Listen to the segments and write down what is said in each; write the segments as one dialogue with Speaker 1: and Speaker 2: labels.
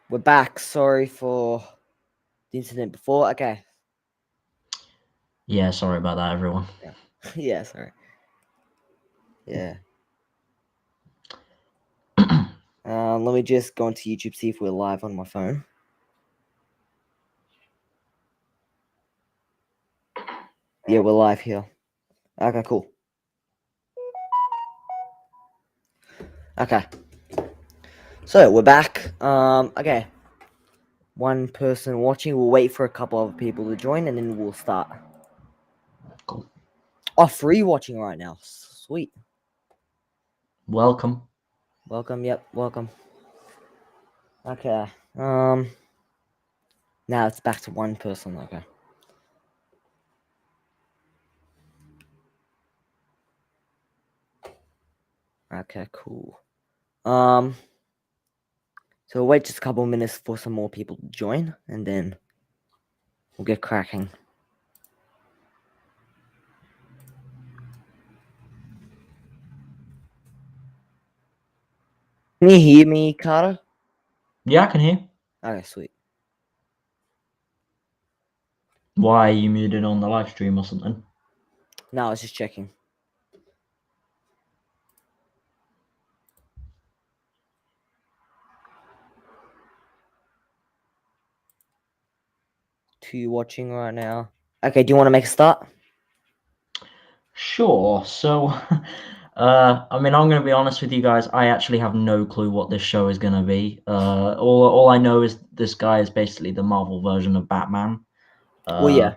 Speaker 1: We're back. Sorry for the incident before. Okay.
Speaker 2: Yeah, sorry about that, everyone.
Speaker 1: Yeah. Yeah, sorry. Yeah. Let me just go into YouTube, see if we're live on my phone. Yeah, we're live here. Okay, cool. Okay. So we're back. Okay. One person watching. We'll wait for a couple of people to join and then we'll start.
Speaker 2: Cool.
Speaker 1: Oh, free watching right now. Sweet.
Speaker 2: Welcome.
Speaker 1: Welcome. Yep. Welcome. Okay. Now it's back to one person. Okay. Okay, cool. So we'll wait just a couple of minutes for some more people to join, and then we'll get cracking. Can you hear me, Carter?
Speaker 2: Yeah, I can hear.
Speaker 1: Okay, sweet.
Speaker 2: Why are you muted on the live stream or something?
Speaker 1: No, I was just checking. Two watching right now. Okay, do you want to make a start?
Speaker 2: Sure. So, I mean, I'm going to be honest with you guys. I actually have no clue what this show is going to be. All I know is this guy is basically the Marvel version of Batman.
Speaker 1: Well, yeah.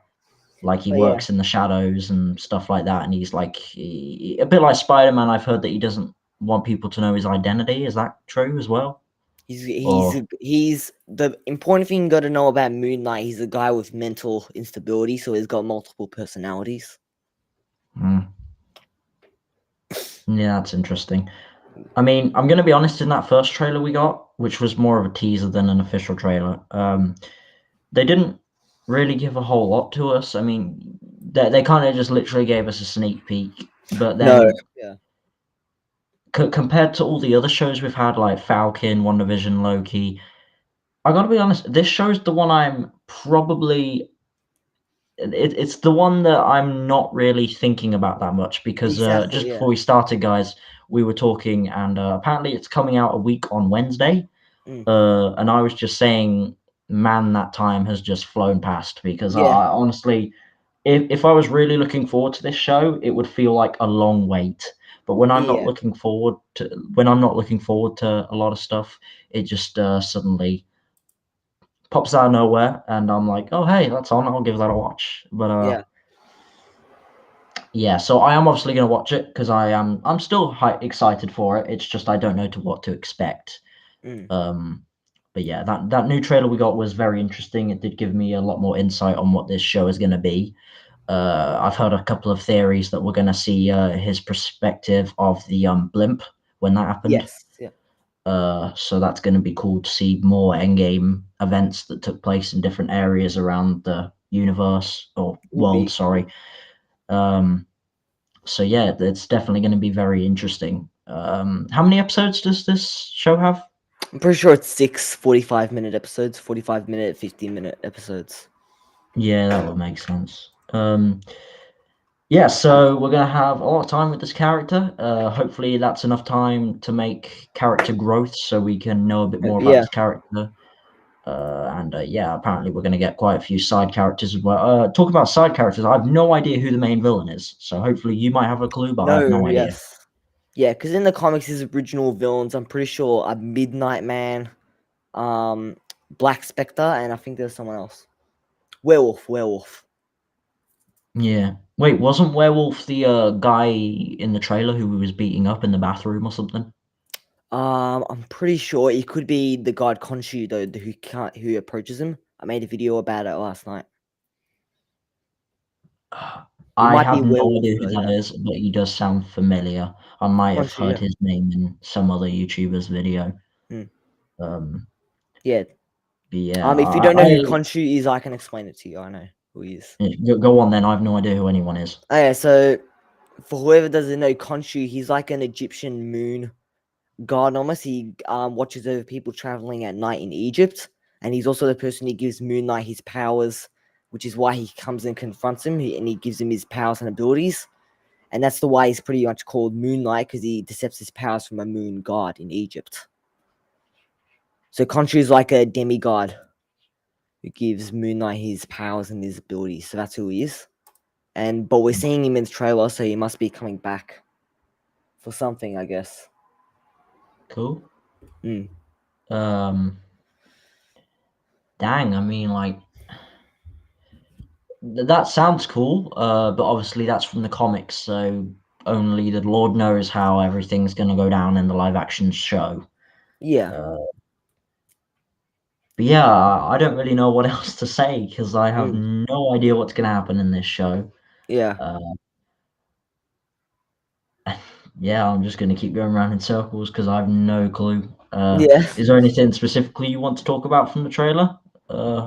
Speaker 2: Like he
Speaker 1: But yeah.
Speaker 2: works in the shadows and stuff like that, and he's like a bit like Spider-Man. I've heard that he doesn't want people to know his identity. Is that true as well?
Speaker 1: He's the important thing you got to know about Moon Knight. He's a guy with mental instability, so he's got multiple personalities.
Speaker 2: Yeah, that's interesting. I mean, I'm going to be honest, in that first trailer we got, which was more of a teaser than an official trailer, they didn't really give a whole lot to us. I mean, they kind of just literally gave us a sneak peek. But
Speaker 1: No.
Speaker 2: then,
Speaker 1: Yeah.
Speaker 2: compared to all the other shows we've had, like Falcon, WandaVision, Loki, I got to be honest, this show's the one I'm probably. It's the one that I'm not really thinking about that much because
Speaker 1: Exactly.
Speaker 2: just
Speaker 1: Yeah.
Speaker 2: before we started, guys, we were talking, and apparently it's coming out a week on Wednesday.
Speaker 1: Mm.
Speaker 2: And I was just saying, man, that time has just flown past because
Speaker 1: Yeah.
Speaker 2: I honestly, if I was really looking forward to this show, it would feel like a long wait. But when I'm not
Speaker 1: Yeah.
Speaker 2: looking forward to a lot of stuff, it just suddenly pops out of nowhere, and I'm like, oh hey, that's on. I'll give that a watch. But
Speaker 1: Yeah.
Speaker 2: yeah, so I am obviously going to watch it because I'm still excited for it. It's just I don't know what to expect.
Speaker 1: Mm.
Speaker 2: But yeah, that new trailer we got was very interesting. It did give me a lot more insight on what this show is going to be. I've heard a couple of theories that we're going to see his perspective of the blimp when that happened.
Speaker 1: Yes. Yeah.
Speaker 2: So that's going to be cool to see more endgame events that took place in different areas around the universe or
Speaker 1: Would
Speaker 2: world.
Speaker 1: be.
Speaker 2: Sorry. So yeah, it's definitely going to be very interesting. How many episodes does this show have?
Speaker 1: I'm pretty sure it's 6 45-minute episodes, 45-minute, 15-minute episodes.
Speaker 2: Yeah, that would make sense. Yeah, so we're gonna have a lot of time with this character. Hopefully, that's enough time to make character growth, so we can know a bit more about
Speaker 1: Yeah.
Speaker 2: this character. And yeah, apparently we're gonna get quite a few side characters as well. Talk about side characters. I have no idea who the main villain is, so hopefully you might have a clue, but I have
Speaker 1: No,
Speaker 2: no idea.
Speaker 1: yes. Yeah, because in the comics, his original villains, I'm pretty sure, are Midnight Man, Black Spectre, and I think there's someone else. Werewolf.
Speaker 2: Yeah. Wait, wasn't Werewolf the guy in the trailer who was beating up in the bathroom or something?
Speaker 1: I'm pretty sure it could be the god Khonshu though, who approaches him. I made a video about it last night. It
Speaker 2: I
Speaker 1: might be
Speaker 2: have no
Speaker 1: Werewolf
Speaker 2: idea who
Speaker 1: though,
Speaker 2: that
Speaker 1: yeah.
Speaker 2: is, but he does sound familiar. I might have
Speaker 1: Khonshu,
Speaker 2: heard
Speaker 1: yeah.
Speaker 2: his name in some other YouTuber's video.
Speaker 1: Mm.
Speaker 2: Um,
Speaker 1: Yeah.
Speaker 2: but yeah,
Speaker 1: If you don't know who Khonshu is, I can explain it to you. I know who he is.
Speaker 2: go on then. I have no idea who anyone is.
Speaker 1: Okay, so for whoever doesn't know, Khonshu, he's like an Egyptian moon god almost. He watches over people traveling at night in Egypt, and he's also the person who gives Moon Knight his powers, which is why he comes and confronts him, and he gives him his powers and abilities. And that's the why he's pretty much called Moon Knight, because he decepts his powers from a moon god in Egypt. So Khonshu is like a demigod who gives Moon Knight his powers and his abilities. So that's who he is. But we're seeing him in the trailer, so he must be coming back for something, I guess.
Speaker 2: Cool.
Speaker 1: Mm.
Speaker 2: Dang, I mean, like, that sounds cool, but obviously that's from the comics, so only the Lord knows how everything's going to go down in the live action show.
Speaker 1: Yeah.
Speaker 2: But yeah, I don't really know what else to say because I have
Speaker 1: Mm.
Speaker 2: no idea what's going to happen in this show.
Speaker 1: Yeah.
Speaker 2: Yeah, I'm just going to keep going around in circles because I have no clue.
Speaker 1: Yeah.
Speaker 2: Is there anything specifically you want to talk about from the trailer?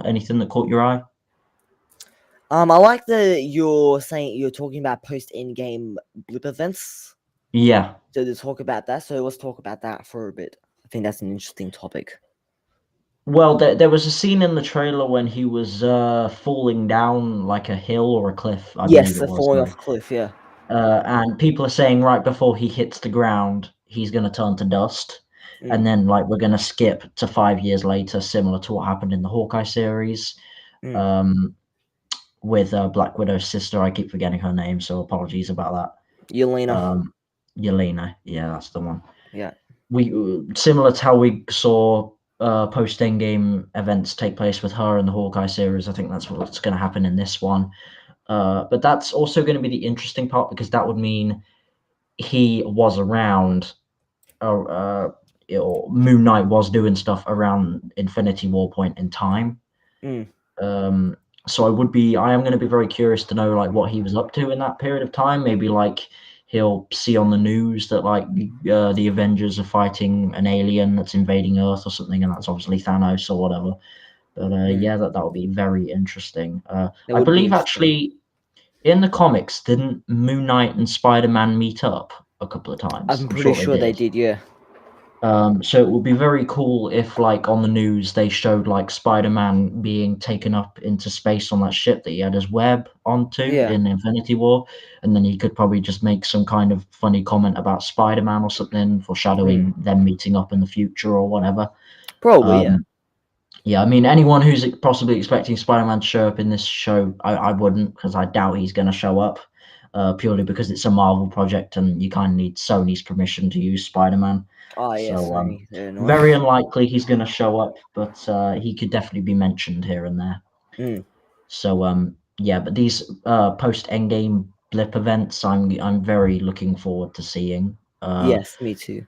Speaker 2: Anything that caught your eye?
Speaker 1: I like that you're talking about post Endgame blip events.
Speaker 2: Yeah.
Speaker 1: So to talk about that. So let's talk about that for a bit. I think that's an interesting topic.
Speaker 2: Well, there was a scene in the trailer when he was falling down like a hill or a cliff, I believe
Speaker 1: Yes,
Speaker 2: it
Speaker 1: the
Speaker 2: was.
Speaker 1: falling off
Speaker 2: Sorry.
Speaker 1: a cliff. Yeah.
Speaker 2: And people are saying right before he hits the ground, he's going to turn to dust. And
Speaker 1: Mm.
Speaker 2: then, like, we're going to skip to 5 years later, similar to what happened in the Hawkeye series
Speaker 1: Mm.
Speaker 2: with Black Widow's sister. I keep forgetting her name, so apologies about that.
Speaker 1: Yelena.
Speaker 2: Yelena. Yeah, that's the one.
Speaker 1: Yeah.
Speaker 2: Similar to how we saw post Endgame events take place with her in the Hawkeye series. I think that's what's going to happen in this one. But that's also going to be the interesting part because that would mean he was around, Moon Knight was doing stuff around Infinity War point in time.
Speaker 1: Mm.
Speaker 2: So I am going to be very curious to know like what he was up to in that period of time. Maybe like he'll see on the news that like the Avengers are fighting an alien that's invading Earth or something, and that's obviously Thanos or whatever. But
Speaker 1: Mm.
Speaker 2: yeah, that would be very interesting.
Speaker 1: That
Speaker 2: I
Speaker 1: would be
Speaker 2: believe
Speaker 1: interesting.
Speaker 2: actually in the comics, didn't Moon Knight and Spider-Man meet up a couple of times?
Speaker 1: I'm
Speaker 2: I'm
Speaker 1: pretty
Speaker 2: sure they
Speaker 1: sure they
Speaker 2: did.
Speaker 1: did. Yeah.
Speaker 2: So it would be very cool if, like, on the news they showed like Spider-Man being taken up into space on that ship that he had his web onto
Speaker 1: Yeah.
Speaker 2: in Infinity War, and then he could probably just make some kind of funny comment about Spider-Man or something,
Speaker 1: Mm.
Speaker 2: foreshadowing them meeting up in the future or whatever.
Speaker 1: Probably. Yeah.
Speaker 2: Um, yeah, I mean, anyone who's possibly expecting Spider-Man to show up in this show, I wouldn't, because I doubt he's going to show up, purely because it's a Marvel project and you kind of need Sony's permission to use Spider-Man.
Speaker 1: Oh yeah,
Speaker 2: So
Speaker 1: Sony. They're annoying.
Speaker 2: very unlikely he's going to show up, but he could definitely be mentioned here and there.
Speaker 1: Mm.
Speaker 2: So yeah, but these post Endgame blip events, I'm very looking forward to seeing.
Speaker 1: Yes, me too.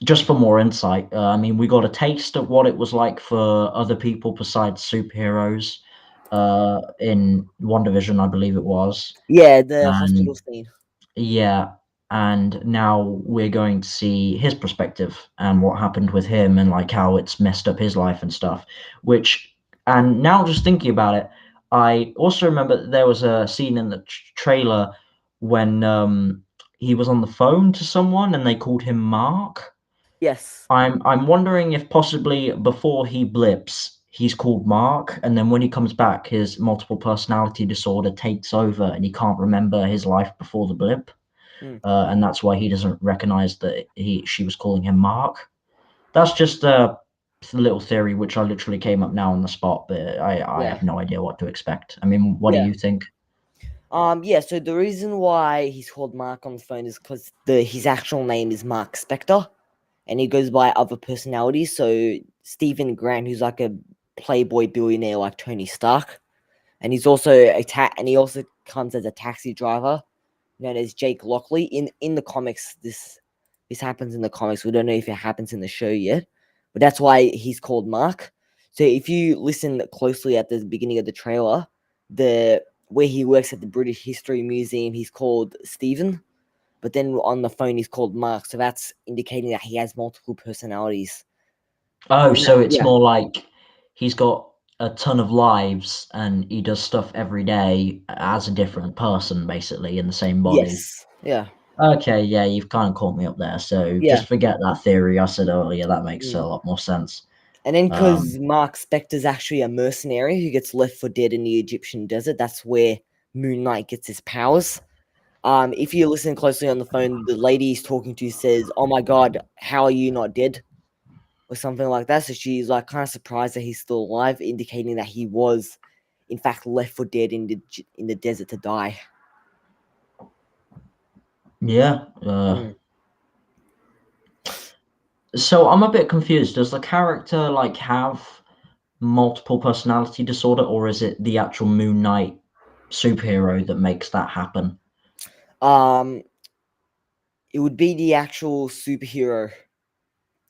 Speaker 2: Just for more insight, I mean, we got a taste of what it was like for other people besides superheroes in WandaVision, I believe it was.
Speaker 1: Yeah, the hospital
Speaker 2: And
Speaker 1: scene.
Speaker 2: yeah, and now we're going to see his perspective and what happened with him and like how it's messed up his life and stuff. And now just thinking about it, I also remember there was a scene in the trailer when he was on the phone to someone and they called him Mark.
Speaker 1: Yes.
Speaker 2: I'm wondering if possibly before he blips, he's called Mark, and then when he comes back, his multiple personality disorder takes over, and he can't remember his life before the blip,
Speaker 1: Mm.
Speaker 2: and that's why he doesn't recognize that she was calling him Mark. That's just a little theory which I literally came up now on the spot, but I
Speaker 1: Yeah.
Speaker 2: have no idea what to expect. I mean, what do
Speaker 1: Yeah.
Speaker 2: you think?
Speaker 1: Yeah, so the reason why he's called Mark on the phone is because his actual name is Mark Spector, and he goes by other personalities. So Stephen Grant, who's like a playboy billionaire like Tony Stark, and he's also and he also comes as a taxi driver known as Jake Lockley. In the comics, this happens in the comics. We don't know if it happens in the show yet, but that's why he's called Mark. So if you listen closely at the beginning of the trailer, the where he works at the British History Museum, he's called Stephen, but then on the phone he's called Mark. So that's indicating that he has multiple personalities.
Speaker 2: Oh,
Speaker 1: And
Speaker 2: so it's
Speaker 1: yeah,
Speaker 2: more like he's got a ton of lives and he does stuff every day as a different person, basically, in the same body.
Speaker 1: yes, yeah,
Speaker 2: Okay, yeah, you've kind of caught me up there. So
Speaker 1: Yeah.
Speaker 2: just forget that theory I said earlier. That makes a
Speaker 1: Mm.
Speaker 2: lot more sense.
Speaker 1: And then
Speaker 2: Um,
Speaker 1: because Mark Spector's actually a mercenary who gets left for dead in the Egyptian desert, that's where Moon Knight gets his powers. If you listen closely on the phone, the lady he's talking to says, "Oh my God, how are you not dead?" or something like that. So she's like kind of surprised that he's still alive, indicating that he was, in fact, left for dead in the desert to die.
Speaker 2: yeah.
Speaker 1: Mm.
Speaker 2: So I'm a bit confused. Does the character like have multiple personality disorder, or is it the actual Moon Knight superhero that makes that happen?
Speaker 1: Um, it would be the actual superhero.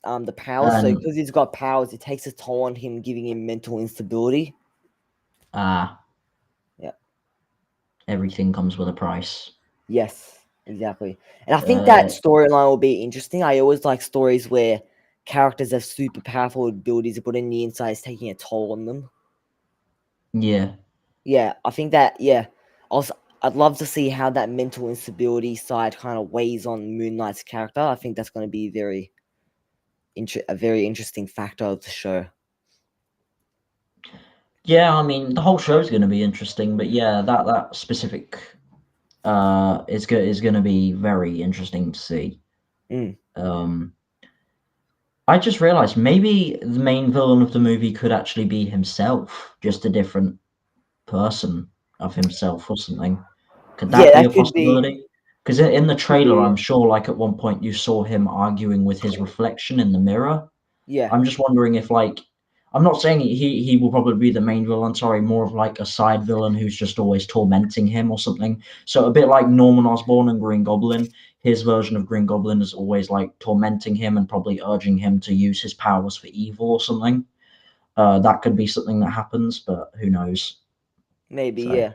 Speaker 1: The powers. So
Speaker 2: And
Speaker 1: because he's got powers, it takes a toll on him, giving him mental instability.
Speaker 2: ah,
Speaker 1: Yeah.
Speaker 2: everything comes with a price.
Speaker 1: Yes, exactly. And I think that
Speaker 2: Uh,
Speaker 1: storyline will be interesting. I always like stories where characters have super powerful abilities, but in the inside is taking a toll on them.
Speaker 2: yeah.
Speaker 1: Yeah, I think that. Yeah, also I'd love to see how that mental instability side kind of weighs on Moon Knight's character. I think that's going to be a very interesting factor of the show.
Speaker 2: Yeah, I mean, the whole show's gonna be interesting, but yeah, that specific is gonna be very interesting to see.
Speaker 1: Mm,
Speaker 2: Um, I just realized maybe the main villain of the movie could actually be himself, just a different person of himself or something. Could
Speaker 1: yeah,
Speaker 2: that be
Speaker 1: that
Speaker 2: a
Speaker 1: could be.
Speaker 2: possibility? Because in the
Speaker 1: It could
Speaker 2: trailer,
Speaker 1: be.
Speaker 2: I'm sure, like at one point, you saw him arguing with his reflection in the mirror.
Speaker 1: Yeah,
Speaker 2: I'm just wondering if, like, I'm not saying he will probably be the main villain. Sorry, more of like a side villain who's just always tormenting him or something. So a bit like Norman Osborn and Green Goblin. His version of Green Goblin is always like tormenting him and probably urging him to use his powers for evil or something. That could be something that happens, but who knows?
Speaker 1: maybe.
Speaker 2: So
Speaker 1: Yeah.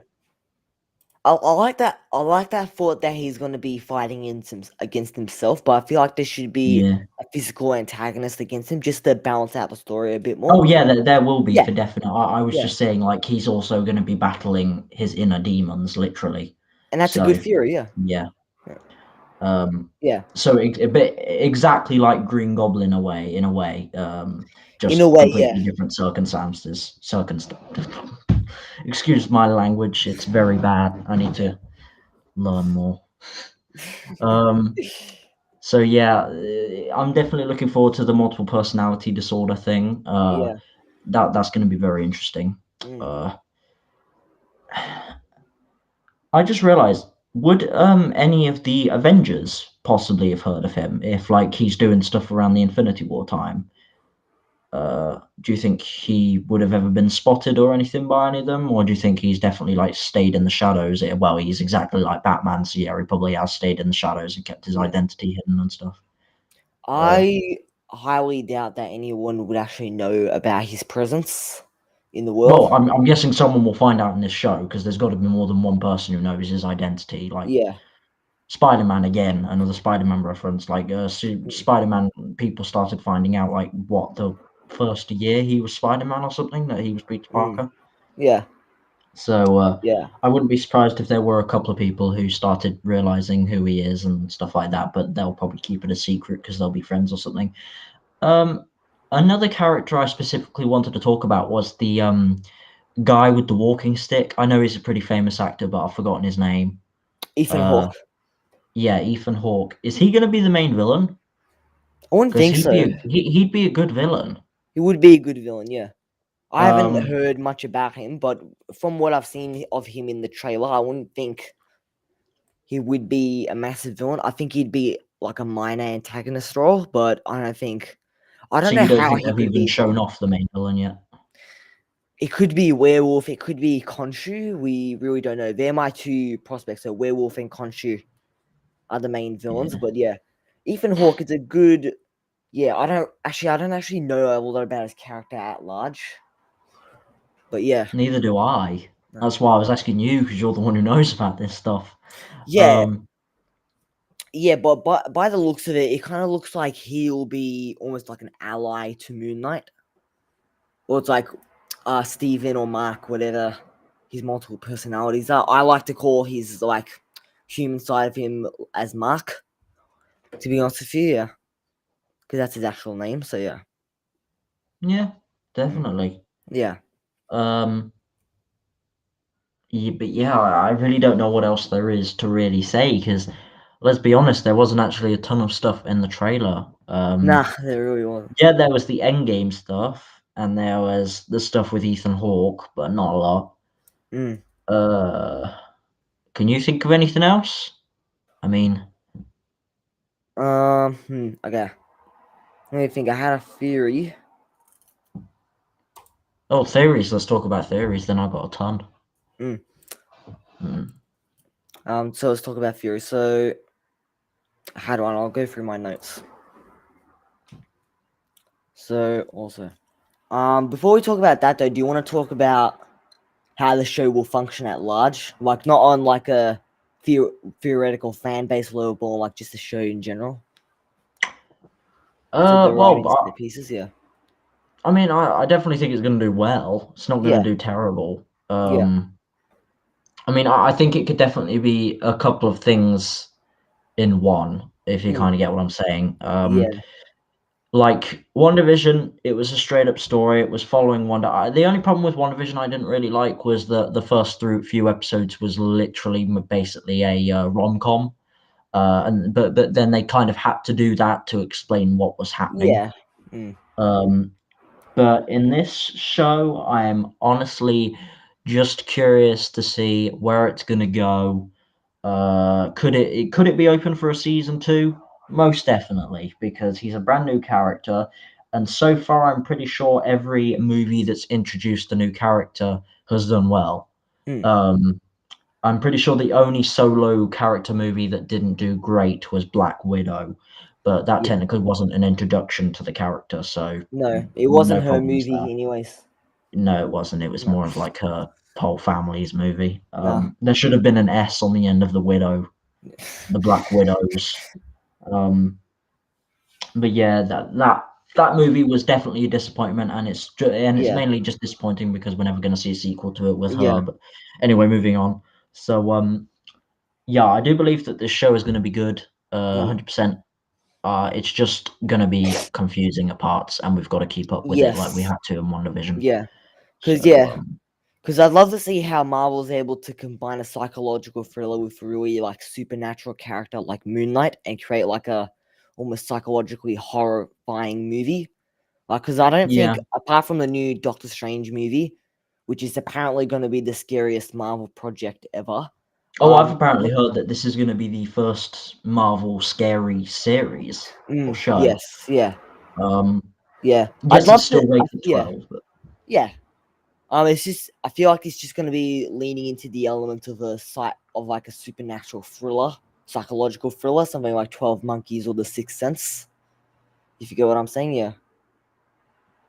Speaker 1: I like that. I like that thought that he's going to be fighting against himself, but I feel like there should be
Speaker 2: yeah.
Speaker 1: a physical antagonist against him just to balance out the story a bit
Speaker 2: Oh
Speaker 1: more.
Speaker 2: yeah, there will be
Speaker 1: Yeah,
Speaker 2: for definite. I was
Speaker 1: yeah,
Speaker 2: just saying like he's also going to be battling his inner demons, literally.
Speaker 1: and that's a good
Speaker 2: So
Speaker 1: theory. Yeah,
Speaker 2: yeah.
Speaker 1: yeah,
Speaker 2: Um,
Speaker 1: yeah.
Speaker 2: so a bit exactly like Green Goblin in a way,
Speaker 1: In a
Speaker 2: just
Speaker 1: way, yeah,
Speaker 2: completely different circumstances. Excuse my language; it's very bad. I need
Speaker 1: yeah,
Speaker 2: to learn more. Um, so yeah, I'm definitely looking forward to the multiple personality disorder thing.
Speaker 1: yeah.
Speaker 2: That's going to be very interesting.
Speaker 1: Mm.
Speaker 2: Uh, I just realized, would any of the Avengers possibly have heard of him if like he's doing stuff around the Infinity War time? Do you think he would have ever been spotted or anything by any of them, or do you think he's definitely like stayed in the shadows? Well, he's exactly like Batman, so yeah, he probably has stayed in the shadows and kept his
Speaker 1: Yeah.
Speaker 2: identity hidden and stuff. Uh,
Speaker 1: I highly doubt that anyone would actually know about his presence in the
Speaker 2: well,
Speaker 1: world.
Speaker 2: I'm guessing someone will find out in this show because there's got to be more than one person who knows his identity. Like
Speaker 1: Yeah.
Speaker 2: Spider-Man again, another Spider-Man reference. Like
Speaker 1: Mm.
Speaker 2: Spider-Man, people started finding out like what the first year he was Spider-Man or something that he was Peter
Speaker 1: Mm.
Speaker 2: Parker.
Speaker 1: Yeah.
Speaker 2: So
Speaker 1: Yeah.
Speaker 2: I wouldn't be surprised if there were a couple of people who started realizing who he is and stuff like that. But they'll probably keep it a secret because they'll be friends or something. Um, Another character I specifically wanted to talk about was the guy with the walking stick. I know he's a pretty famous actor, but I've forgotten his name.
Speaker 1: Ethan
Speaker 2: Uh,
Speaker 1: Hawke.
Speaker 2: yeah, Ethan Hawke. Is he going to be the main villain?
Speaker 1: I wouldn't
Speaker 2: Because
Speaker 1: think so.
Speaker 2: he'd be a good villain.
Speaker 1: He would be a good villain. Yeah. I haven't
Speaker 2: Um,
Speaker 1: heard much about him, but from what I've seen of him in the trailer, I wouldn't think he would be a massive villain. I think he'd be like a minor antagonist role, but I don't
Speaker 2: so
Speaker 1: know
Speaker 2: you don't
Speaker 1: how
Speaker 2: think
Speaker 1: he
Speaker 2: they've
Speaker 1: could
Speaker 2: even
Speaker 1: be
Speaker 2: shown
Speaker 1: villain.
Speaker 2: off the main villain yet?
Speaker 1: It could be werewolf, it could be Khonshu. We really don't know. They're my two prospects. So werewolf and Khonshu are the main villains.
Speaker 2: Yeah.
Speaker 1: But yeah, Ethan Hawke is a good. Yeah, I don't actually know a lot about his character at large. But yeah,
Speaker 2: Neither do I.
Speaker 1: no.
Speaker 2: That's why I was asking you because you're the one who knows about this stuff.
Speaker 1: Yeah,
Speaker 2: Um,
Speaker 1: yeah. But by the looks of it, it kind of looks like he'll be almost like an ally to Moon Knight, or it's like Steven or Mark, whatever his multiple personalities are. I like to call his like human side of him as Mark. To be honest with you, yeah, because that's his actual name. So yeah,
Speaker 2: Yeah, definitely.
Speaker 1: yeah,
Speaker 2: Yeah, but yeah, I really don't know what else there is to really say because let's be honest, there wasn't actually a ton of stuff in the trailer.
Speaker 1: nah, there really wasn't.
Speaker 2: Yeah, there was the Endgame stuff, and there was the stuff with Ethan Hawke, but not a lot.
Speaker 1: Mm.
Speaker 2: Uh, can you think of anything else? I mean,
Speaker 1: Okay. Let me think. I had a theory.
Speaker 2: oh, theories. Let's talk about theories. Then I got a ton.
Speaker 1: Mm.
Speaker 2: Mm.
Speaker 1: So let's talk about theory. So I had one. I'll go through my notes. So also, before we talk about that though, do you want to talk about how the show will function at large? Like not on like a theoretical fan base level, but like just the show in general. So the
Speaker 2: Well,
Speaker 1: writings and the pieces, yeah.
Speaker 2: I mean, I definitely think it's going to do well. It's not going to
Speaker 1: Yeah,
Speaker 2: do terrible.
Speaker 1: yeah.
Speaker 2: I mean, I think it could definitely be a couple of things in one, if you
Speaker 1: Mm,
Speaker 2: kind of get what I'm saying.
Speaker 1: yeah.
Speaker 2: Like WandaVision, it was a straight up story. It was following Wanda. The only problem with WandaVision I didn't really like was the first few episodes was literally basically a rom com, and but then they kind of had to do that to explain what was happening.
Speaker 1: Yeah. Mm,
Speaker 2: Um, but in this show, I am honestly just curious to see where it's gonna go. Could it be open for a season two? Most definitely, because he's a brand new character, and so far I'm pretty sure every movie that's introduced a new character has done well.
Speaker 1: mm,
Speaker 2: Um, I'm pretty sure the only solo character movie that didn't do great was Black Widow, but that
Speaker 1: yeah.
Speaker 2: technically wasn't an introduction to the character, so
Speaker 1: No, it
Speaker 2: no
Speaker 1: wasn't her
Speaker 2: problems there.
Speaker 1: movie anyways.
Speaker 2: No, it wasn't. It was
Speaker 1: No,
Speaker 2: more of like her whole family's movie.
Speaker 1: no.
Speaker 2: There should have been an S on the end of the widow, the Black Widows. Um, but yeah, that movie was definitely a disappointment, and it's
Speaker 1: Yeah,
Speaker 2: mainly just disappointing because we're never going to see a sequel to it with
Speaker 1: yeah.
Speaker 2: her. But anyway, moving on. So yeah, I do believe that this show is going to be good,
Speaker 1: Mm,
Speaker 2: 100%. It's just going to be confusing at parts, and we've got to keep up with it like we
Speaker 1: yes.
Speaker 2: had to in WandaVision.
Speaker 1: Yeah. Cause
Speaker 2: So
Speaker 1: yeah, because I'd love to see how Marvel's able to combine a psychological thriller with a really like supernatural character like Moonlight and create like a almost psychologically horrifying movie. Like, because I don't
Speaker 2: yeah.
Speaker 1: think apart from the new Doctor Strange movie, which is apparently going to be the scariest Marvel project ever.
Speaker 2: Oh, I've
Speaker 1: I'm
Speaker 2: apparently heard that this is going to be the first Marvel scary series or show.
Speaker 1: yes, yeah,
Speaker 2: Um,
Speaker 1: yeah. I'd
Speaker 2: yes, it's
Speaker 1: love to.
Speaker 2: still rated
Speaker 1: Yeah,
Speaker 2: 12, but
Speaker 1: yeah. It's just I feel like it's just going to be leaning into the element of a site of like a supernatural thriller, psychological thriller, something like 12 Monkeys or The Sixth Sense. If you get what I'm saying, yeah.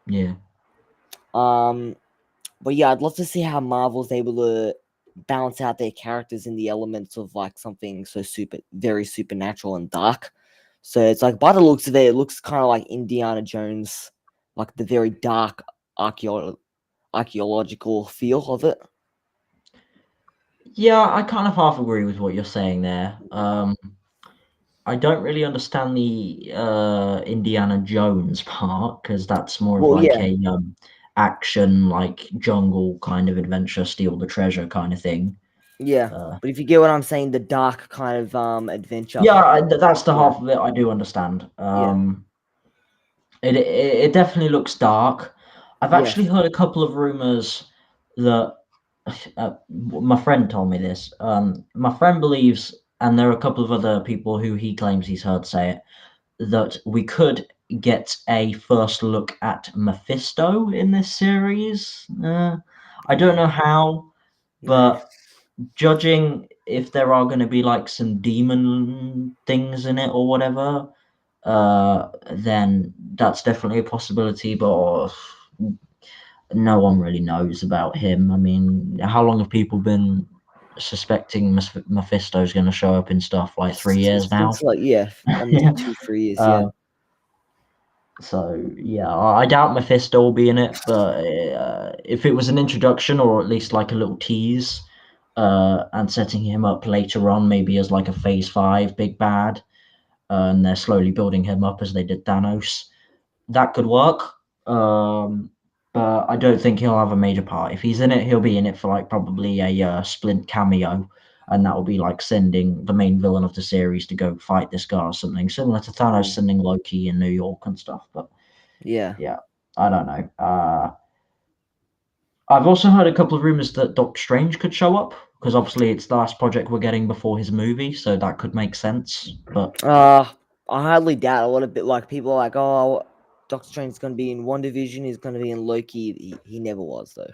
Speaker 2: yeah.
Speaker 1: Um, but yeah, I'd love to see how Marvel's able to balance out their characters in the elements of like something so very supernatural and dark. So it's like by the looks of it, it looks kind of like Indiana Jones, like the very dark archaeological feel of it.
Speaker 2: Yeah, I kind of half agree with what you're saying there. I don't really understand the Indiana Jones part because that's more of
Speaker 1: Well,
Speaker 2: like
Speaker 1: yeah,
Speaker 2: a action, like jungle kind of adventure, steal the treasure kind of thing.
Speaker 1: yeah.
Speaker 2: Uh,
Speaker 1: But if you get what I'm saying, the dark kind of adventure.
Speaker 2: yeah, that's the
Speaker 1: Yeah,
Speaker 2: half of it I do understand.
Speaker 1: yeah,
Speaker 2: It definitely looks dark. I've
Speaker 1: yeah.
Speaker 2: actually heard a couple of rumors that my friend told me this. My friend believes, and there are a couple of other people who he claims he's heard say it, that we could get a first look at Mephisto in this series. I don't
Speaker 1: No,
Speaker 2: know how,
Speaker 1: no.
Speaker 2: but judging if there are going to be like some demon things in it or whatever, then that's definitely a possibility. But no one really knows about him. I mean, how long have people been suspecting Mephisto's going to show up in stuff? Like 3 years
Speaker 1: Since
Speaker 2: now.
Speaker 1: like yeah, almost
Speaker 2: Yeah.
Speaker 1: 2 3 years. Yeah,
Speaker 2: Uh, so yeah, I doubt Mephisto will be in it. But if it was an introduction or at least like a little tease, and setting him up later on, maybe as like a Phase 5 big bad, and they're slowly building him up as they did Thanos. That could work, but I don't think he'll have a major part. If he's in it, he'll be in it for like probably a Splint cameo, and that will be like sending the main villain of the series to go fight this guy or something, similar to Thanos sending Loki in New York and stuff. But
Speaker 1: Yeah.
Speaker 2: yeah, I don't know. I've also heard a couple of rumors that Doctor Strange could show up, because obviously it's the last project we're getting before his movie, so that could make sense. But
Speaker 1: I hardly doubt a lot of bit like people are like, oh, Doctor Strange's gonna be in WandaVision, he's gonna be in Loki. He never was though.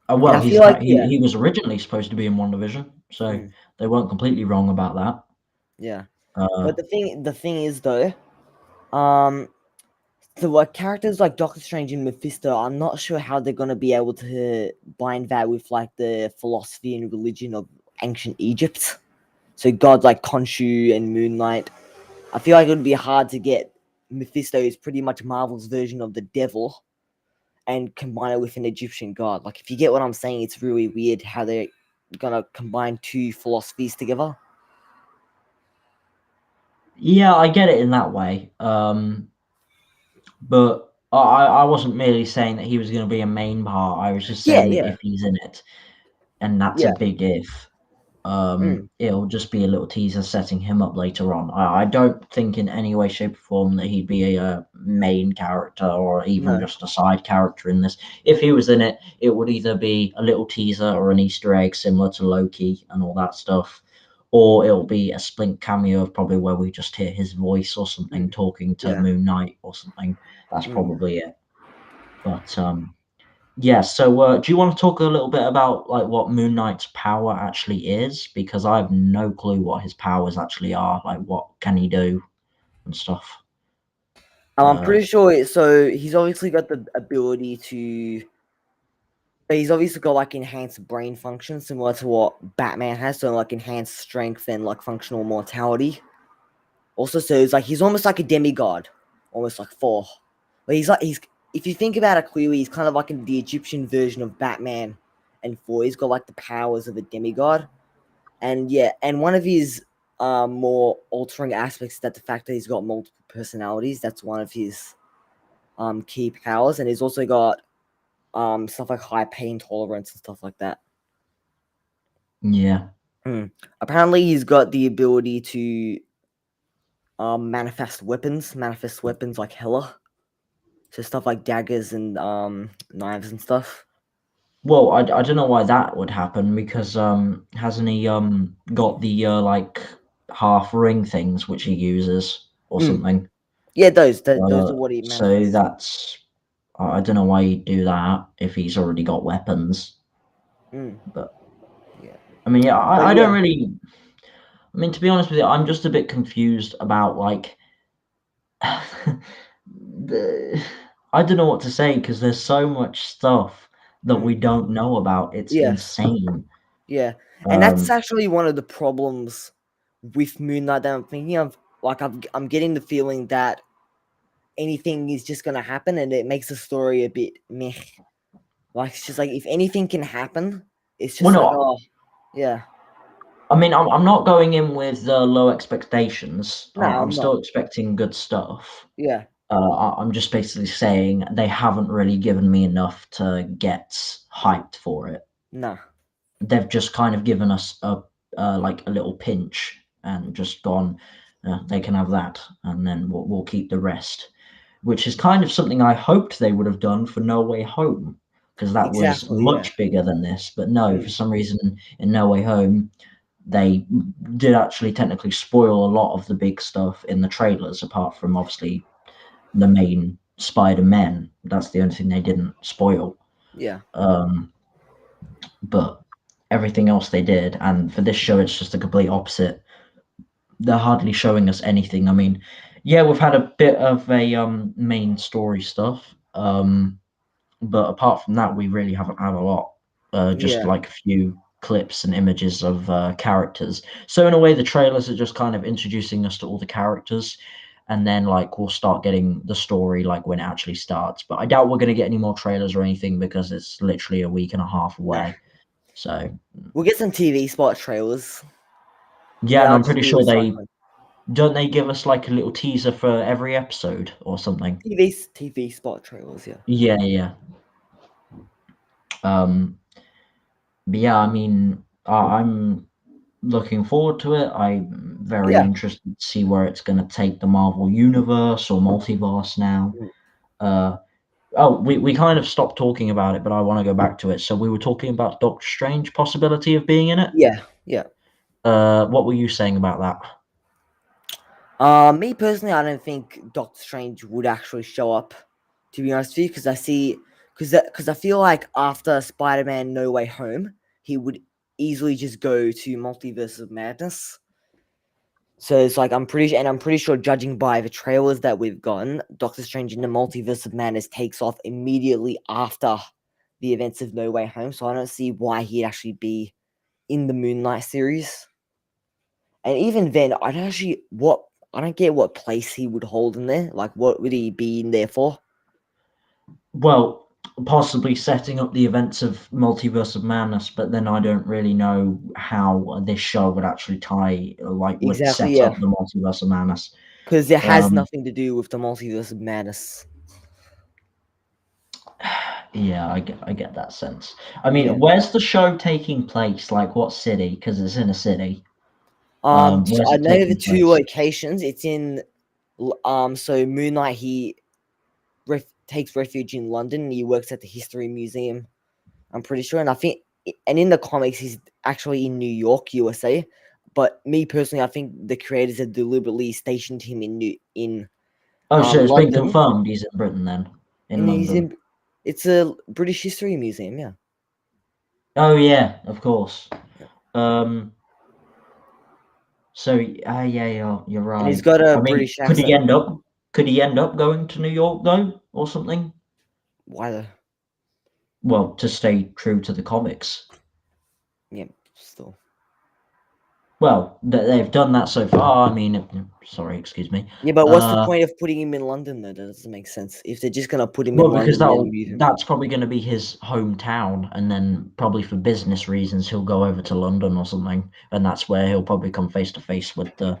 Speaker 1: And
Speaker 2: well,
Speaker 1: I feel like
Speaker 2: he was originally supposed to be in WandaVision, so
Speaker 1: mm,
Speaker 2: they weren't completely wrong about that.
Speaker 1: yeah.
Speaker 2: Uh,
Speaker 1: But the thing is though, um, so like characters like Doctor Strange and Mephisto, I'm not sure how they're gonna be able to bind that with like the philosophy and religion of ancient Egypt. So gods like Khonshu and Moonlight. I feel like it would be hard to get Mephisto is pretty much Marvel's version of the devil and combine it with an Egyptian god. Like if you get what I'm saying, it's really weird how they're gonna combine two philosophies together.
Speaker 2: yeah, I get it in that way. But I wasn't merely saying that he was going to be a main part. I was just
Speaker 1: Yeah,
Speaker 2: saying that
Speaker 1: yeah,
Speaker 2: if he's in it, and that's a
Speaker 1: yeah.
Speaker 2: big if,
Speaker 1: Mm,
Speaker 2: it'll just be a little teaser setting him up later on. I don't think in any way, shape, or form that he'd be a main character or even
Speaker 1: no.
Speaker 2: just a side character in this. If he was in it, it would either be a little teaser or an Easter egg similar to Loki and all that stuff, or it'll be a Splint cameo of probably where we just hear his voice or something
Speaker 1: Mm,
Speaker 2: talking to
Speaker 1: yeah.
Speaker 2: Moon Knight or something. That's
Speaker 1: Mm.
Speaker 2: probably it. But yeah, so do you want to talk a little bit about like what Moon Knight's power actually is? Because I have no clue what his powers actually are. Like, what can he do and stuff?
Speaker 1: I'm
Speaker 2: Uh,
Speaker 1: pretty sure. So he's obviously got the ability to. He's obviously got like enhanced brain function, similar to what Batman has. So like enhanced strength and like functional mortality. Also, so it's like he's almost like a demigod, almost like Thor. But he's if you think about it clearly, he's kind of like the Egyptian version of Batman and Thor. He's got like the powers of a demigod, and yeah, and one of his more altering aspects is that the fact that he's got multiple personalities. That's one of his key powers, and he's also got stuff like high pain tolerance and stuff like that.
Speaker 2: yeah.
Speaker 1: Apparently, he's got the ability to manifest weapons like Hela. So stuff like daggers and knives and stuff.
Speaker 2: Well, I don't know why that would happen because hasn't he got the like half ring things which he uses or
Speaker 1: Mm.
Speaker 2: something?
Speaker 1: Yeah, those are what he
Speaker 2: So
Speaker 1: manifests.
Speaker 2: that's I don't know why he'd do that if he's already got weapons.
Speaker 1: Mm.
Speaker 2: But
Speaker 1: Yeah,
Speaker 2: I mean, yeah,
Speaker 1: but
Speaker 2: I don't
Speaker 1: yeah,
Speaker 2: really. I mean, to be honest with you, I'm just a bit confused about like the. I don't know what to say because there's so much stuff that we
Speaker 1: mm.
Speaker 2: don't know about. It's
Speaker 1: Yes,
Speaker 2: insane.
Speaker 1: yeah, and that's
Speaker 2: Um,
Speaker 1: actually one of the problems with Moon Knight that I'm thinking of. Like I'm getting the feeling that anything is just gonna happen, and it makes the story a bit meh. Like it's just like if anything can happen, it's
Speaker 2: well,
Speaker 1: just like
Speaker 2: no,
Speaker 1: oh yeah,
Speaker 2: I mean, I'm not going in with low expectations.
Speaker 1: no,
Speaker 2: I'm
Speaker 1: I'm not.
Speaker 2: still expecting good stuff.
Speaker 1: Yeah,
Speaker 2: I'm just basically saying they haven't really given me enough to get hyped for it.
Speaker 1: no,
Speaker 2: They've just kind of given us a like a little pinch and just gone, they can have that, and then we'll keep the rest, which is kind of something I hoped they would have done for No Way Home, because that was
Speaker 1: exactly, yeah.
Speaker 2: much bigger than this. But no, for
Speaker 1: Mm.
Speaker 2: some reason in No Way Home, they did actually technically spoil a lot of the big stuff in the trailers, apart from obviously the main Spider-Man. That's the only thing they didn't spoil.
Speaker 1: Yeah,
Speaker 2: Um, but everything else they did, and for this show, it's just the complete opposite. They're hardly showing us anything. I mean, yeah, we've had a bit of a main story stuff, but apart from that, we really haven't had a lot. Just
Speaker 1: yeah,
Speaker 2: like a few clips and images of characters. So in a way, the trailers are just kind of introducing us to all the characters, and then like we'll start getting the story like when it actually starts. But I doubt we're going to get any more trailers or anything because it's literally a week and a half
Speaker 1: nah.
Speaker 2: away. So
Speaker 1: We'll get some TV spot trailers.
Speaker 2: yeah,
Speaker 1: They
Speaker 2: and
Speaker 1: are
Speaker 2: I'm
Speaker 1: just
Speaker 2: pretty sure
Speaker 1: always
Speaker 2: they
Speaker 1: fun.
Speaker 2: don't they give us like a little teaser for every episode or something.
Speaker 1: TV spot trailers, yeah.
Speaker 2: Yeah. But yeah, I mean, I'm looking forward to it. I'm very
Speaker 1: Yeah.
Speaker 2: interested to see where it's going to take the Marvel universe or multiverse now.
Speaker 1: Mm.
Speaker 2: We kind of stopped talking about it, but I want to go back to it. So we were talking about Doctor Strange possibility of being in it.
Speaker 1: Yeah.
Speaker 2: What were you saying about that?
Speaker 1: Me personally, I don't think Doctor Strange would actually show up. To be honest with you, because I feel like after Spider-Man: No Way Home, he would easily just go to Multiverse of Madness. So it's like I'm pretty sure, judging by the trailers that we've gotten, Doctor Strange in the Multiverse of Madness takes off immediately after the events of No Way Home. So I don't see why he'd actually be in the Moon Knight series. And even then, I don't get what place he would hold in there. Like, what would he be in there for?
Speaker 2: Well, possibly setting up the events of Multiverse of Madness, but then I don't really know how this show would actually would
Speaker 1: Exactly,
Speaker 2: set
Speaker 1: yeah.
Speaker 2: up the Multiverse of Madness.
Speaker 1: Because it has
Speaker 2: Um,
Speaker 1: nothing to do with the Multiverse of Madness.
Speaker 2: yeah, I get that sense. I mean,
Speaker 1: Yeah.
Speaker 2: where's the show taking place? Like, what city? Because it's in a city. Where's
Speaker 1: I
Speaker 2: it
Speaker 1: know the
Speaker 2: taking
Speaker 1: two
Speaker 2: place?
Speaker 1: locations. It's in so Moon Knight, he takes refuge in London, and he works at the History Museum. I'm pretty sure, and I think, and in the comics, he's actually in New York, USA. But me personally, I think the creators have deliberately stationed him in
Speaker 2: Oh, so it's been
Speaker 1: London,
Speaker 2: confirmed he's in Britain then, in
Speaker 1: and he's
Speaker 2: London.
Speaker 1: in. It's a British History Museum, yeah.
Speaker 2: Oh yeah, of course.
Speaker 1: Yeah.
Speaker 2: Um, so yeah, you're
Speaker 1: And he's
Speaker 2: right.
Speaker 1: got a
Speaker 2: I mean,
Speaker 1: British accent.
Speaker 2: could he end up going to New York though, or something?
Speaker 1: Why the?
Speaker 2: Well, to stay true to the comics.
Speaker 1: Yeah, still.
Speaker 2: Well, they've done that so far. I mean, sorry, excuse me.
Speaker 1: Yeah, but what's the
Speaker 2: Uh,
Speaker 1: point of putting him in London though? That doesn't make sense. If they're just gonna put him in
Speaker 2: well, because
Speaker 1: London and then move him.
Speaker 2: that's probably going to be his hometown, and then probably for business reasons he'll go over to London or something, and that's where he'll probably come face to face with the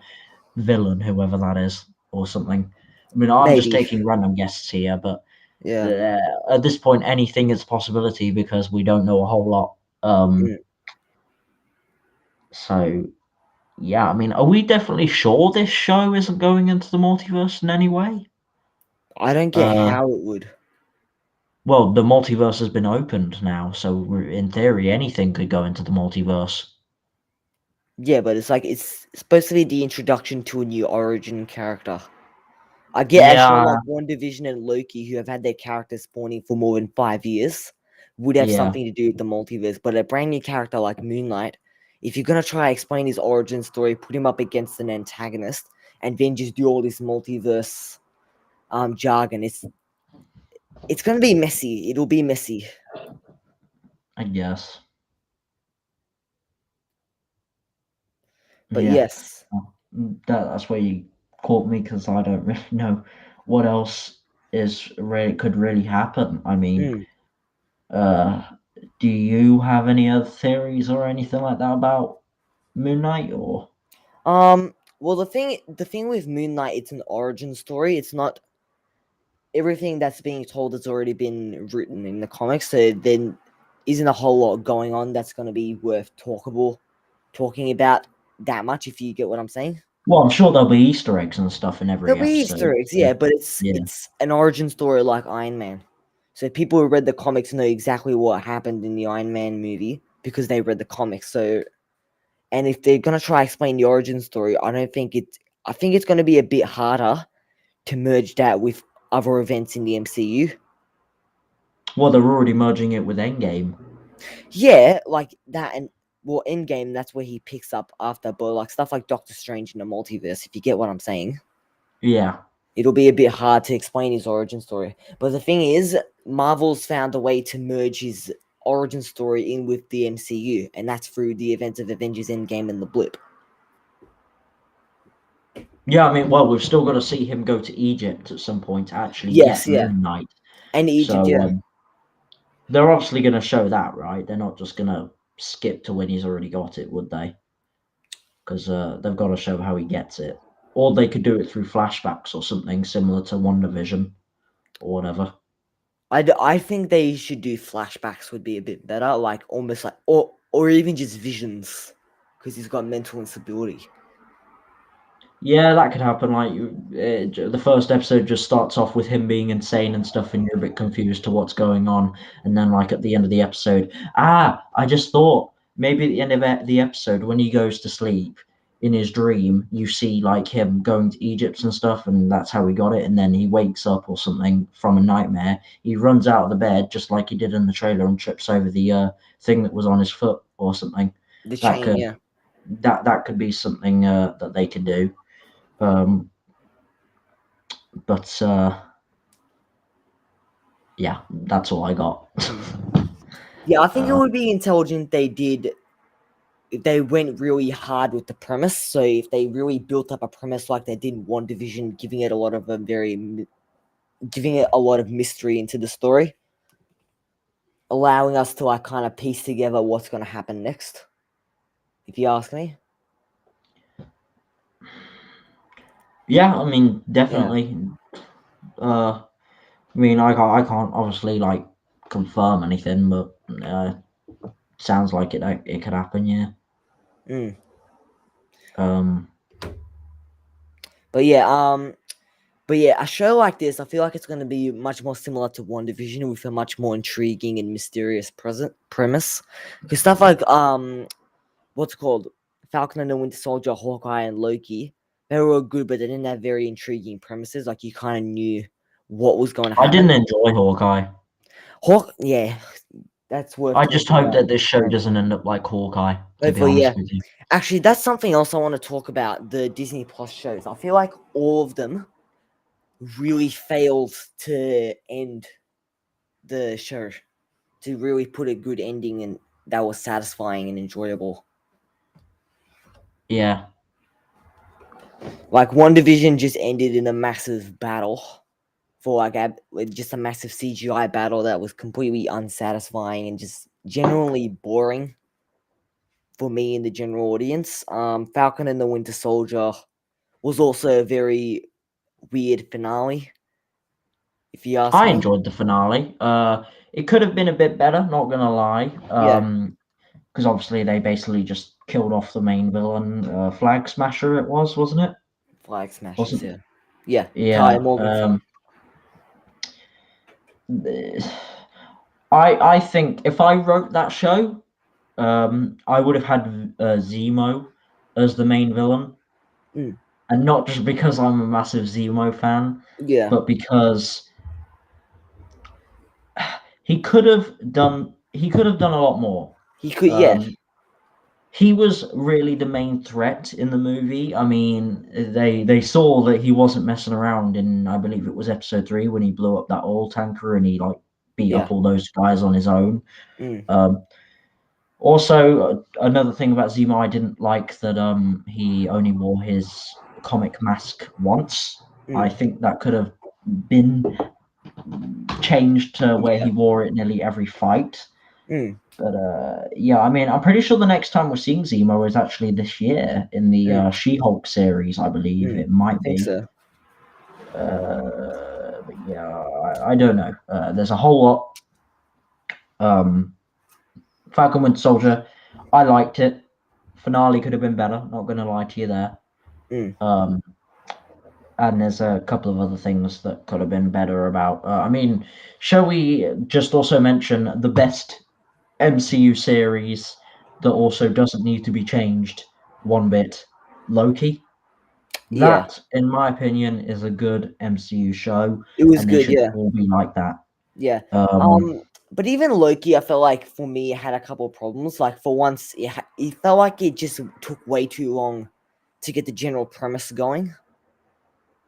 Speaker 2: villain, whoever that is, or something. I mean, I'm just
Speaker 1: Maybe.
Speaker 2: taking random guesses here, but
Speaker 1: Yeah.
Speaker 2: at this point, anything is a possibility because we don't know a whole lot.
Speaker 1: Mm.
Speaker 2: So yeah, I mean, are we definitely sure this show isn't going into the multiverse in any way?
Speaker 1: I don't get
Speaker 2: Uh,
Speaker 1: how it would.
Speaker 2: well, the multiverse has been opened now, so in theory, anything could go into the multiverse.
Speaker 1: Yeah, but it's like it's supposed to be the introduction to a new origin character. I get a show
Speaker 2: Yeah,
Speaker 1: like WandaVision and Loki, who have had their characters spawning for more than 5 years, would have
Speaker 2: yeah.
Speaker 1: something to do with the multiverse. But a brand new character like Moon Knight, if you're gonna try to explain his origin story, put him up against an antagonist, and then just do all this multiverse jargon, it's gonna be messy. It'll be messy.
Speaker 2: I guess.
Speaker 1: But
Speaker 2: Yeah.
Speaker 1: yes.
Speaker 2: That's where you caught me because I don't really know what else could really happen. I mean,
Speaker 1: Mm.
Speaker 2: uh, do you have any other theories or anything like that about Moon Knight or?
Speaker 1: Well, the thing with Moon Knight, it's an origin story. It's not everything that's being told has already been written in the comics, so then isn't a whole lot going on that's going to be worth talking about that much, if you get what I'm saying.
Speaker 2: Well, I'm sure there'll be Easter eggs and stuff in
Speaker 1: There'll
Speaker 2: every
Speaker 1: be
Speaker 2: episode.
Speaker 1: Easter eggs,
Speaker 2: So,
Speaker 1: yeah, but it's
Speaker 2: yeah.
Speaker 1: it's an origin story like Iron Man. So people who read the comics know exactly what happened in the Iron Man movie because they read the comics. So, and if they're gonna try explain the origin story, I think it's gonna be a bit harder to merge that with other events in the MCU.
Speaker 2: Well, they're already merging it with Endgame.
Speaker 1: Yeah, like that, and well, Endgame, that's where he picks up after, but like stuff like Doctor Strange in the multiverse, if you get what I'm saying,
Speaker 2: Yeah.
Speaker 1: it'll be a bit hard to explain his origin story. But the thing is, Marvel's found a way to merge his origin story in with the MCU, and that's through the events of Avengers Endgame and the blip.
Speaker 2: Yeah, I mean, well, we've still got to see him go to Egypt at some point to actually
Speaker 1: Yes,
Speaker 2: get
Speaker 1: yeah.
Speaker 2: Moon Knight.
Speaker 1: And Egypt,
Speaker 2: So
Speaker 1: yeah.
Speaker 2: they're obviously going to show that, right? They're not just going to skip to when he's already got it, would they? Because they've got to show how he gets it. Or they could do it through flashbacks or something similar to WandaVision or whatever.
Speaker 1: I think they should do flashbacks would be a bit better, like almost like or even just visions, because he's got mental instability.
Speaker 2: Yeah, that could happen. Like the first episode just starts off with him being insane and stuff, and you're a bit confused to what's going on. And then, like at the end of the episode, I just thought maybe at the end of the episode when he goes to sleep in his dream, you see like him going to Egypt and stuff, and that's how he got it. And then he wakes up or something from a nightmare. He runs out of the bed just like he did in the trailer and trips over the thing that was on his foot or something.
Speaker 1: The
Speaker 2: That
Speaker 1: chain,
Speaker 2: could
Speaker 1: yeah.
Speaker 2: that could be something that they could do. But yeah, that's all I got.
Speaker 1: Yeah, I think it would be intelligent if they went really hard with the premise. So if they really built up a premise like they did in WandaVision, giving it a lot of mystery into the story, allowing us to like kind of piece together what's going to happen next. If you ask me.
Speaker 2: Yeah, I mean, definitely. I mean, I can't obviously like confirm anything, but sounds like it could happen. Yeah.
Speaker 1: Mm.
Speaker 2: Um.
Speaker 1: But yeah, a show like this, I feel like it's going to be much more similar to WandaVision with a much more intriguing and mysterious premise. Because stuff like what's it called Falcon and the Winter Soldier, Hawkeye, and Loki, they were all good, but they didn't have very intriguing premises. Like you kind of knew what was going to
Speaker 2: I didn't
Speaker 1: happen.
Speaker 2: enjoy Hawkeye.
Speaker 1: Yeah, that's worth
Speaker 2: I just
Speaker 1: talking
Speaker 2: hope
Speaker 1: about.
Speaker 2: that this show doesn't end up like Hawkeye. To be
Speaker 1: Hopefully,
Speaker 2: honest
Speaker 1: yeah.
Speaker 2: with you.
Speaker 1: Actually, that's something else I want to talk about. The Disney Plus shows. I feel like all of them really failed to end the show, to really put a good ending and that was satisfying and enjoyable.
Speaker 2: Yeah.
Speaker 1: Like WandaVision just ended in a massive battle for just a massive CGI battle that was completely unsatisfying and just generally boring for me and the general audience. Falcon and the Winter Soldier was also a very weird finale, if you ask
Speaker 2: I
Speaker 1: me.
Speaker 2: enjoyed the finale. It could have been a bit better. Not gonna lie.
Speaker 1: Yeah,
Speaker 2: Because obviously they basically just killed off the main villain, Flag Smasher. It was, wasn't it?
Speaker 1: Flag Smashers.
Speaker 2: Wasn't?
Speaker 1: Yeah, yeah.
Speaker 2: Yeah.
Speaker 1: Ty Morgensen.
Speaker 2: I think if I wrote that show, I would have had Zemo as the main villain,
Speaker 1: Mm.
Speaker 2: and not just because I'm a massive Zemo fan,
Speaker 1: Yeah,
Speaker 2: but because he could have done a lot more.
Speaker 1: he could. Yeah,
Speaker 2: Um, he was really the main threat in the movie. I mean, they saw that he wasn't messing around in, I believe it was episode 3 when he blew up that oil tanker and he like beat
Speaker 1: yeah.
Speaker 2: up all those guys on his own.
Speaker 1: Mm.
Speaker 2: Also, another thing about Zemo, I didn't like that he only wore his comic mask once. I
Speaker 1: Mm.
Speaker 2: think that could have been changed to where
Speaker 1: Yeah.
Speaker 2: he wore it nearly every fight.
Speaker 1: Mm.
Speaker 2: But yeah, I mean, I'm pretty sure the next time we're seeing Zemo is actually this year in the
Speaker 1: Mm.
Speaker 2: She-Hulk series, I believe it
Speaker 1: I
Speaker 2: might
Speaker 1: think
Speaker 2: be.
Speaker 1: so.
Speaker 2: But yeah, I don't know. There's a whole lot. Falcon Winter Soldier, I liked it. Finale could have been better. Not going to lie to you there.
Speaker 1: Mm.
Speaker 2: And there's a couple of other things that could have been better about. I mean, shall we just also mention the best MCU series that also doesn't need to be changed one bit? Loki.
Speaker 1: Yeah,
Speaker 2: That, in my opinion, is a good MCU show,
Speaker 1: it was
Speaker 2: and they
Speaker 1: good.
Speaker 2: should
Speaker 1: Yeah,
Speaker 2: all be like that.
Speaker 1: yeah.
Speaker 2: Um,
Speaker 1: But even Loki, I felt like for me, it had a couple of problems. Like for once, it felt like it just took way too long to get the general premise going.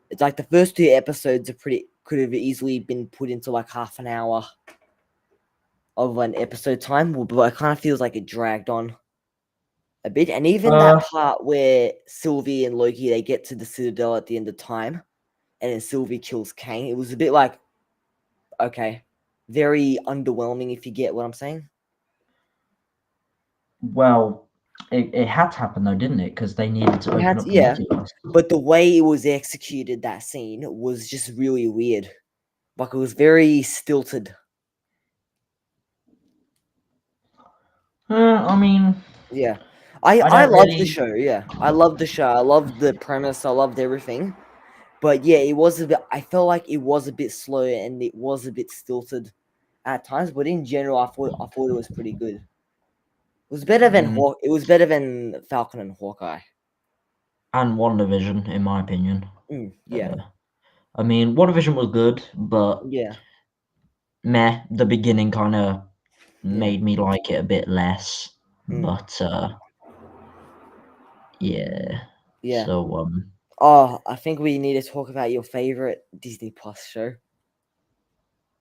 Speaker 1: It's like the first 2 episodes are pretty could have easily been put into like half an hour of an episode time, but it kind of feels like it dragged on a bit. And even that
Speaker 2: uh,
Speaker 1: part where Sylvie and Loki they get to the Citadel at the end of time, and then Sylvie kills Kang, it was a bit like okay, very underwhelming if you get what I'm saying.
Speaker 2: Well, it had to happen though, didn't it? Because they needed to open up the
Speaker 1: Yeah,
Speaker 2: multiverse.
Speaker 1: but the way it was executed, that scene was just really weird. Like it was very stilted.
Speaker 2: I mean,
Speaker 1: Yeah, I
Speaker 2: I
Speaker 1: I
Speaker 2: don't
Speaker 1: loved the
Speaker 2: really.
Speaker 1: show. Yeah, I loved the show. I loved the premise. I loved everything. But yeah, it was a bit. I felt like it was a bit slow and it was a bit stilted at times. But in general, I thought it was pretty good. It was better than
Speaker 2: Mm,
Speaker 1: It was better than Falcon and Hawkeye.
Speaker 2: and WandaVision, in my opinion.
Speaker 1: Yeah,
Speaker 2: I mean, WandaVision was good, but
Speaker 1: yeah,
Speaker 2: meh. The beginning kind of
Speaker 1: yeah,
Speaker 2: made me like it a bit less.
Speaker 1: mm,
Speaker 2: But yeah.
Speaker 1: yeah.
Speaker 2: So
Speaker 1: Oh, I think we need to talk about your favorite Disney Plus show.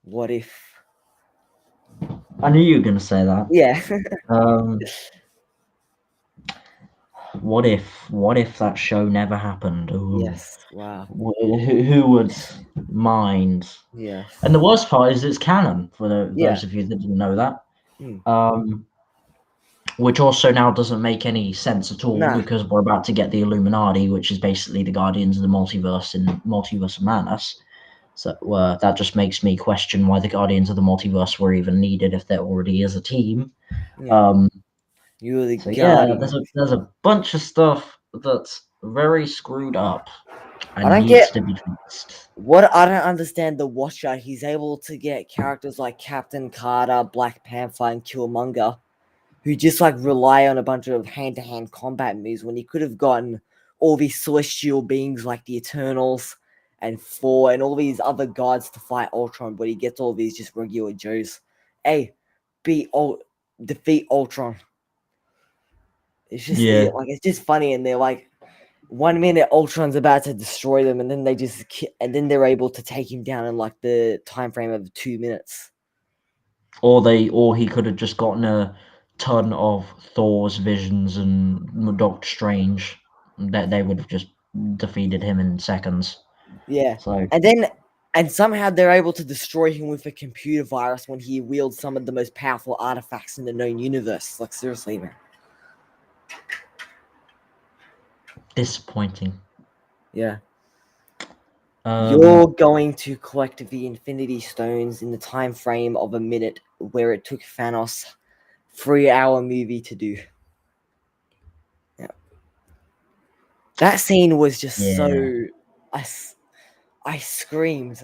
Speaker 1: What if?
Speaker 2: I knew you were gonna say that.
Speaker 1: Yeah.
Speaker 2: Um, what if that show never happened? Ooh,
Speaker 1: Yes. Wow.
Speaker 2: who would mind? And
Speaker 1: Yes.
Speaker 2: the worst part is it's canon for
Speaker 1: Yeah.
Speaker 2: those of you that didn't know that.
Speaker 1: Mm.
Speaker 2: Which also now doesn't make any sense at all
Speaker 1: Nah.
Speaker 2: because we're about to get the Illuminati, which is basically the Guardians of the Multiverse in Multiverse of Madness. So that just makes me question why the Guardians of the Multiverse were even needed if there already is a team.
Speaker 1: Yeah.
Speaker 2: Um,
Speaker 1: You're the
Speaker 2: so yeah,
Speaker 1: guardian.
Speaker 2: there's a bunch of stuff that's very screwed up
Speaker 1: I
Speaker 2: and
Speaker 1: don't
Speaker 2: needs
Speaker 1: get
Speaker 2: to be fixed.
Speaker 1: what I don't understand the Watcher. He's able to get characters like Captain Carter, Black Panther, and Killmonger, who just like rely on a bunch of hand-to-hand combat moves when he could have gotten all these celestial beings like the Eternals and Thor and all these other gods to fight Ultron, but he gets all these just regular Joes. Hey, defeat Ultron.
Speaker 2: Yeah,
Speaker 1: It's just funny, and they're like 1 minute Ultron's about to destroy them, and then and then they're able to take him down in like the time frame of 2 minutes.
Speaker 2: or he could have just gotten a ton of Thor's visions and Doctor Strange. That they would have just defeated him in seconds.
Speaker 1: Yeah,
Speaker 2: So
Speaker 1: and somehow they're able to destroy him with a computer virus when he wields some of the most powerful artifacts in the known universe. Like seriously, man.
Speaker 2: disappointing.
Speaker 1: Yeah. You're
Speaker 2: Um,
Speaker 1: going to collect the Infinity Stones in the time frame of a minute, where it took Thanos 3 hour movie to do. Yeah. That scene was just so.
Speaker 2: yeah,
Speaker 1: I, I screamed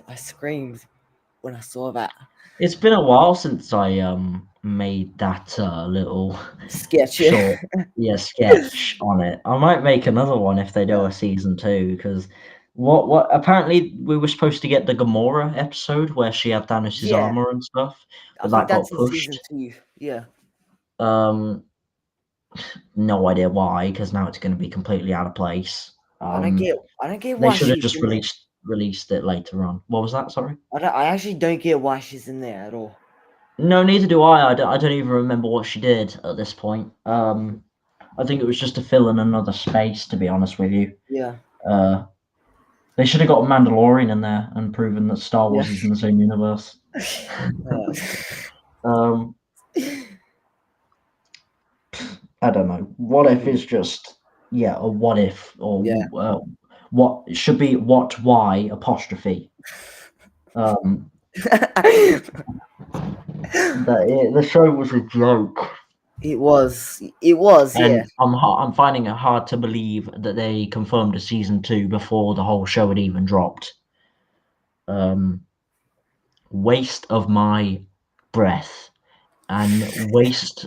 Speaker 1: when I saw that
Speaker 2: it's been a while since I made that little
Speaker 1: sketch. Yeah.
Speaker 2: short sketch on it. I might make another one if they do
Speaker 1: Yeah.
Speaker 2: a season 2 because what apparently we were supposed to get the Gamora episode where she had Thanos'
Speaker 1: Yeah.
Speaker 2: armor and stuff,
Speaker 1: I
Speaker 2: but
Speaker 1: think
Speaker 2: that got
Speaker 1: that's in season
Speaker 2: pushed.
Speaker 1: 2. Yeah.
Speaker 2: Um, no idea why because now it's going to be completely out of place.
Speaker 1: I don't get
Speaker 2: They
Speaker 1: why
Speaker 2: should have
Speaker 1: she's
Speaker 2: just
Speaker 1: in there.
Speaker 2: released it later on. What was that? Sorry.
Speaker 1: I actually don't get why she's in there at all.
Speaker 2: No, neither do I. I don't even remember what she did at this point. I think it was just to fill in another space, to be honest with you.
Speaker 1: Yeah.
Speaker 2: Uh, they should have got a Mandalorian in there and proven that Star
Speaker 1: Yeah.
Speaker 2: Wars is in the same universe.
Speaker 1: Uh,
Speaker 2: um, I don't know. What if
Speaker 1: mm,
Speaker 2: is just a what if or
Speaker 1: yeah.
Speaker 2: what it should be what why apostrophe. Um, the show was a joke.
Speaker 1: It was. It was. Yeah.
Speaker 2: And I'm finding it hard to believe that they confirmed a season 2 before the whole show had even dropped. Waste of my breath and waste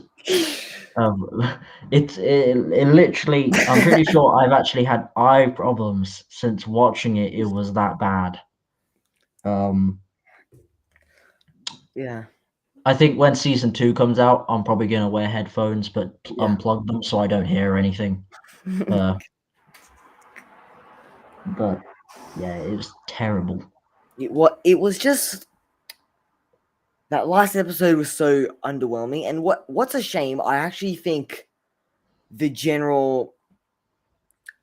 Speaker 2: of it literally. I'm pretty sure I've actually had eye problems since watching it. It was that bad. Um,
Speaker 1: Yeah.
Speaker 2: I think when season 2 comes out, I'm probably gonna wear headphones but
Speaker 1: Yeah.
Speaker 2: unplug them so I don't hear anything. Uh, but yeah, it was terrible.
Speaker 1: It was just that last episode was so underwhelming, and what's a shame. I actually think the general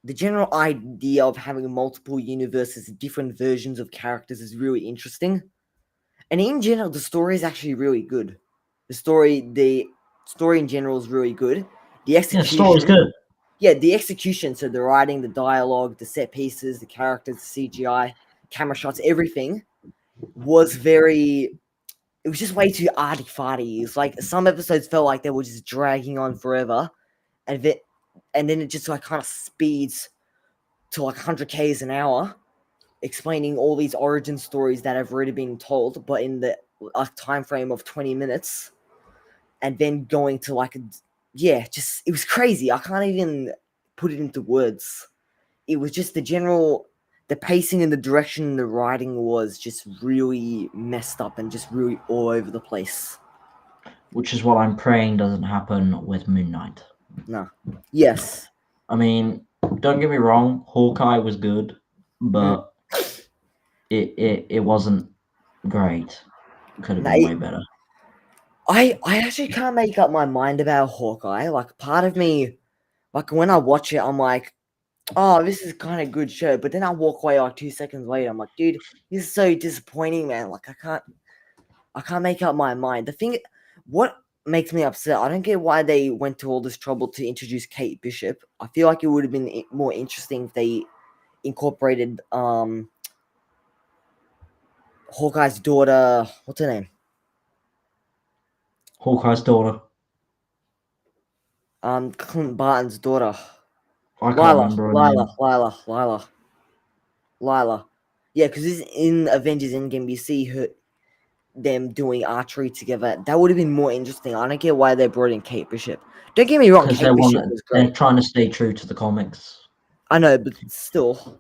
Speaker 1: the general idea of having multiple universes, different versions of characters, is really interesting. And in general, the story is actually really good. The story in general is really good. The
Speaker 2: Yeah, the story's
Speaker 1: execution.
Speaker 2: good.
Speaker 1: Yeah, the execution. So the writing, the dialogue, the set pieces, the characters, the CGI, camera shots, everything was very. It was just way too arty farty. It's like some episodes felt like they were just dragging on forever, and then it just like kind of speeds to like 100 k's an hour, explaining all these origin stories that have already been told, but in the time frame of 20 minutes, and then going to like just it was crazy. I can't even put it into words. It was just the pacing and the direction and the writing was just really messed up and just really all over the place.
Speaker 2: Which is what I'm praying doesn't happen with Moon Knight.
Speaker 1: No. Yes.
Speaker 2: I mean, don't get me wrong, Hawkeye was good, but it wasn't great. Could have been way better.
Speaker 1: I actually can't make up my mind about Hawkeye. Like part of me, like when I watch it, I'm like, oh, this is kind of good show. But then I walk away like 2 seconds later. I'm like, dude, this is so disappointing, man. Like I can't make up my mind. What makes me upset, I don't get why they went to all this trouble to introduce Kate Bishop. I feel like it would have been more interesting if they incorporated Hawkeye's daughter. What's her name?
Speaker 2: Hawkeye's daughter.
Speaker 1: Clint Barton's daughter.
Speaker 2: I can't remember her name.
Speaker 1: Lila. Yeah, because in Avengers Endgame, you see them doing archery together. That would have been more interesting. I don't get why they brought in Kate Bishop. Don't get me wrong,
Speaker 2: Because
Speaker 1: Kate Bishop was
Speaker 2: they're
Speaker 1: great.
Speaker 2: trying to stay true to the comics.
Speaker 1: I know, but still.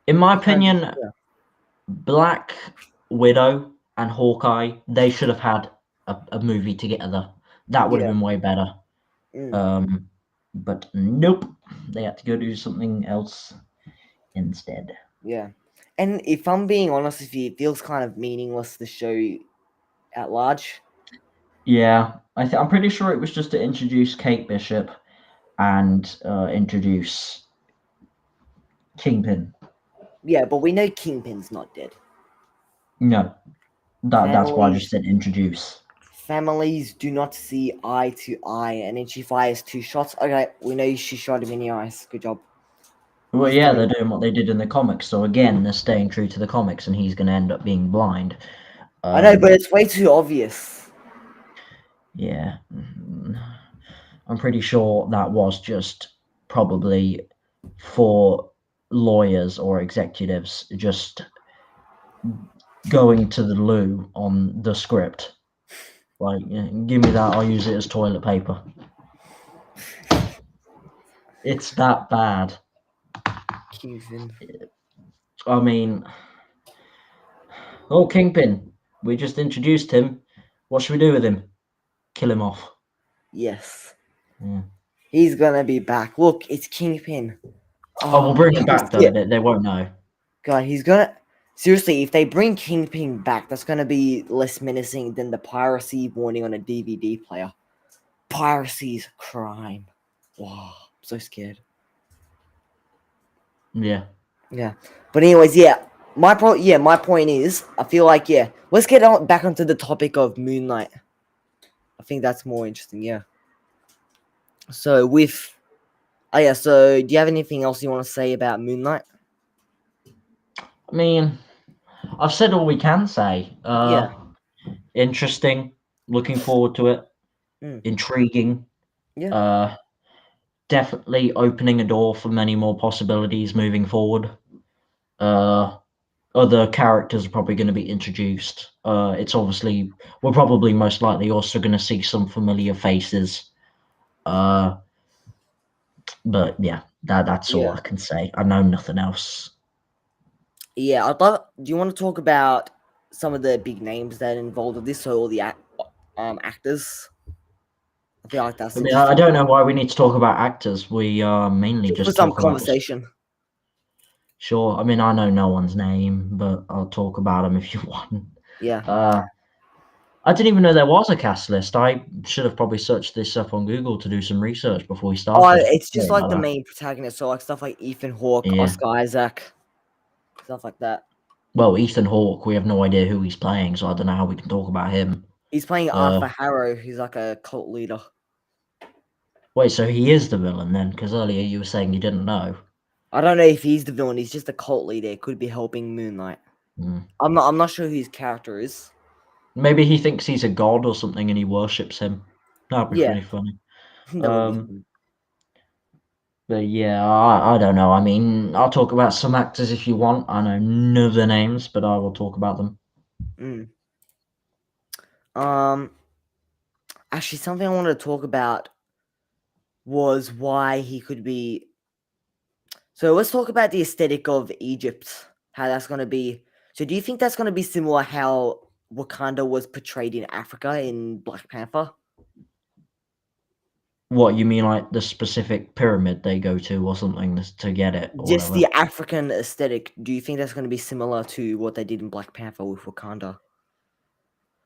Speaker 2: In my opinion, Black Widow and Hawkeye, they should have had a movie together. That would have been way better. But nope, they had to go do something else instead.
Speaker 1: Yeah. And if I'm being honest with you, it feels kind of meaningless, the show at large.
Speaker 2: Yeah, I'm pretty sure it was just to introduce Kate Bishop and introduce Kingpin.
Speaker 1: Yeah, but we know Kingpin's not dead.
Speaker 2: No, that's why I just said introduce.
Speaker 1: Families do not see eye to eye, and then she fires 2 shots. Okay, we know she shot him in the eyes. Good job.
Speaker 2: Well, yeah, they're doing what they did in the comics. So again, they're staying true to the comics, and he's going to end up being blind.
Speaker 1: I know, but it's way too obvious.
Speaker 2: Yeah. I'm pretty sure that was just probably for lawyers or executives just going to the loo on the script. Like, give me that, I'll use it as toilet paper. It's that bad.
Speaker 1: Kingpin.
Speaker 2: I mean, Kingpin, we just introduced him. What should we do with him? Kill him off.
Speaker 1: Yes.
Speaker 2: Yeah.
Speaker 1: He's gonna be back. Look, it's Kingpin.
Speaker 2: We'll bring him back, though. Yeah. They won't know.
Speaker 1: God, he's gonna... Seriously, if they bring Kingpin back, that's gonna be less menacing than the piracy warning on a DVD player. Piracy is a crime. Wow, I'm so scared.
Speaker 2: Yeah.
Speaker 1: Yeah. But anyways, my point is, I feel like, let's get back onto the topic of Moon Knight. I think that's more interesting, So do you have anything else you want to say about Moon Knight?
Speaker 2: I mean, I've said all we can say. Interesting. Looking forward to it. Intriguing.
Speaker 1: Yeah.
Speaker 2: Definitely opening a door for many more possibilities moving forward. Other characters are probably going to be introduced. It's obviously, we're probably most likely also going to see some familiar faces. But yeah, that's all I can say. I know nothing else.
Speaker 1: Yeah, do you want to talk about some of the big names that are involved with this, so all the actors? I feel like that's
Speaker 2: I don't know why we need to talk about actors. We mainly just
Speaker 1: for some
Speaker 2: talk
Speaker 1: conversation.
Speaker 2: Sure. I mean, I know no one's name, but I'll talk about them if you want.
Speaker 1: Yeah.
Speaker 2: I didn't even know there was a cast list. I should have probably searched this up on Google to do some research before we started.
Speaker 1: It's just like the main protagonist, so like stuff like Ethan Hawke, Oscar Isaac, stuff like that.
Speaker 2: Well, Ethan Hawke, we have no idea who he's playing, so I don't know how we can talk about him.
Speaker 1: He's playing Arthur Harrow. He's like a cult leader.
Speaker 2: Wait, so he is the villain then? Because earlier you were saying you didn't know.
Speaker 1: I don't know if he's the villain. He's just a cult leader. Could be helping Moon Knight.
Speaker 2: Hmm.
Speaker 1: I'm not sure who his character is.
Speaker 2: Maybe he thinks he's a god or something and he worships him. That'd be
Speaker 1: Yeah,
Speaker 2: pretty funny.
Speaker 1: that would be
Speaker 2: Um,
Speaker 1: fun.
Speaker 2: but yeah, I don't know. I mean, I'll talk about some actors if you want. I know none of their names, but I will talk about them.
Speaker 1: Mm. Um, actually, something I wanted to talk about was why he could be. So let's talk about the aesthetic of Egypt. How that's gonna be. So do you think that's gonna be similar how Wakanda was portrayed in Africa in Black Panther?
Speaker 2: What you mean, like the specific pyramid they go to or something to get it or
Speaker 1: Just
Speaker 2: whatever?
Speaker 1: the African aesthetic. Do you think that's gonna be similar to what they did in Black Panther with Wakanda?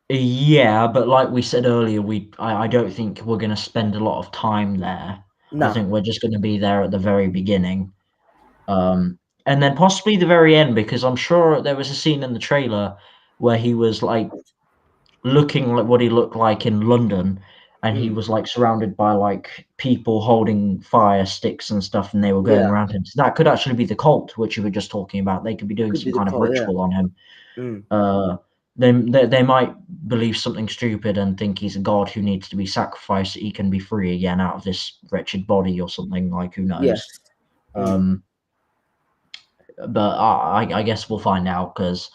Speaker 2: Yeah, but like we said earlier, I don't think we're going to spend a lot of time there. I
Speaker 1: No.
Speaker 2: think we're just going to be there at the very beginning, and then possibly the very end, because I'm sure there was a scene in the trailer where he was like looking like what he looked like in London, and he
Speaker 1: Mm.
Speaker 2: was like surrounded by like people holding fire sticks and stuff, and they were going
Speaker 1: Yeah.
Speaker 2: around him. So that could actually be the cult, which you were just talking about. They could be doing
Speaker 1: Could be
Speaker 2: some
Speaker 1: the
Speaker 2: kind of
Speaker 1: cult, yeah.
Speaker 2: ritual on him.
Speaker 1: Mm.
Speaker 2: Uh, they might believe something stupid and think he's a god who needs to be sacrificed so he can be free again out of this wretched body or something. Like who
Speaker 1: Yes.
Speaker 2: knows?
Speaker 1: Mm.
Speaker 2: Um, but I guess we'll find out because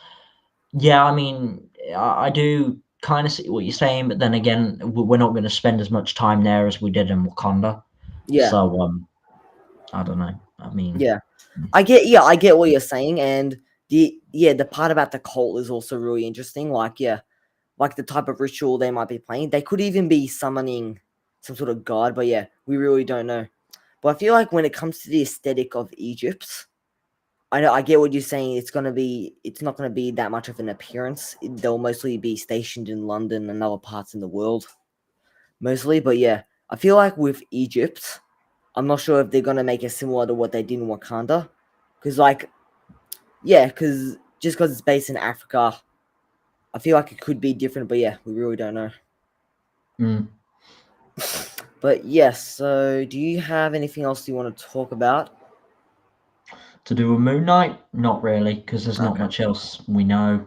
Speaker 2: yeah, I mean I do kind of see what you're saying, but then again we're not going to spend as much time there as we did in Wakanda.
Speaker 1: Yeah.
Speaker 2: So I don't know. I mean,
Speaker 1: Yeah. I get what you're saying, and the part about the cult is also really interesting. Like, yeah, like the type of ritual they might be playing. They could even be summoning some sort of god, but yeah, we really don't know. But I feel like when it comes to the aesthetic of Egypt, I know I get what you're saying. It's not gonna be that much of an appearance. They'll mostly be stationed in London and other parts in the world, mostly. But yeah, I feel like with Egypt, I'm not sure if they're gonna make it similar to what they did in Wakanda, because like yeah, because just because it's based in Africa, I feel like it could be different. But yeah, we really don't know.
Speaker 2: mm,
Speaker 1: But yes, so do you have anything else you want to talk about?
Speaker 2: to do a Moon Knight, not really, because there's not
Speaker 1: Okay,
Speaker 2: much else we know.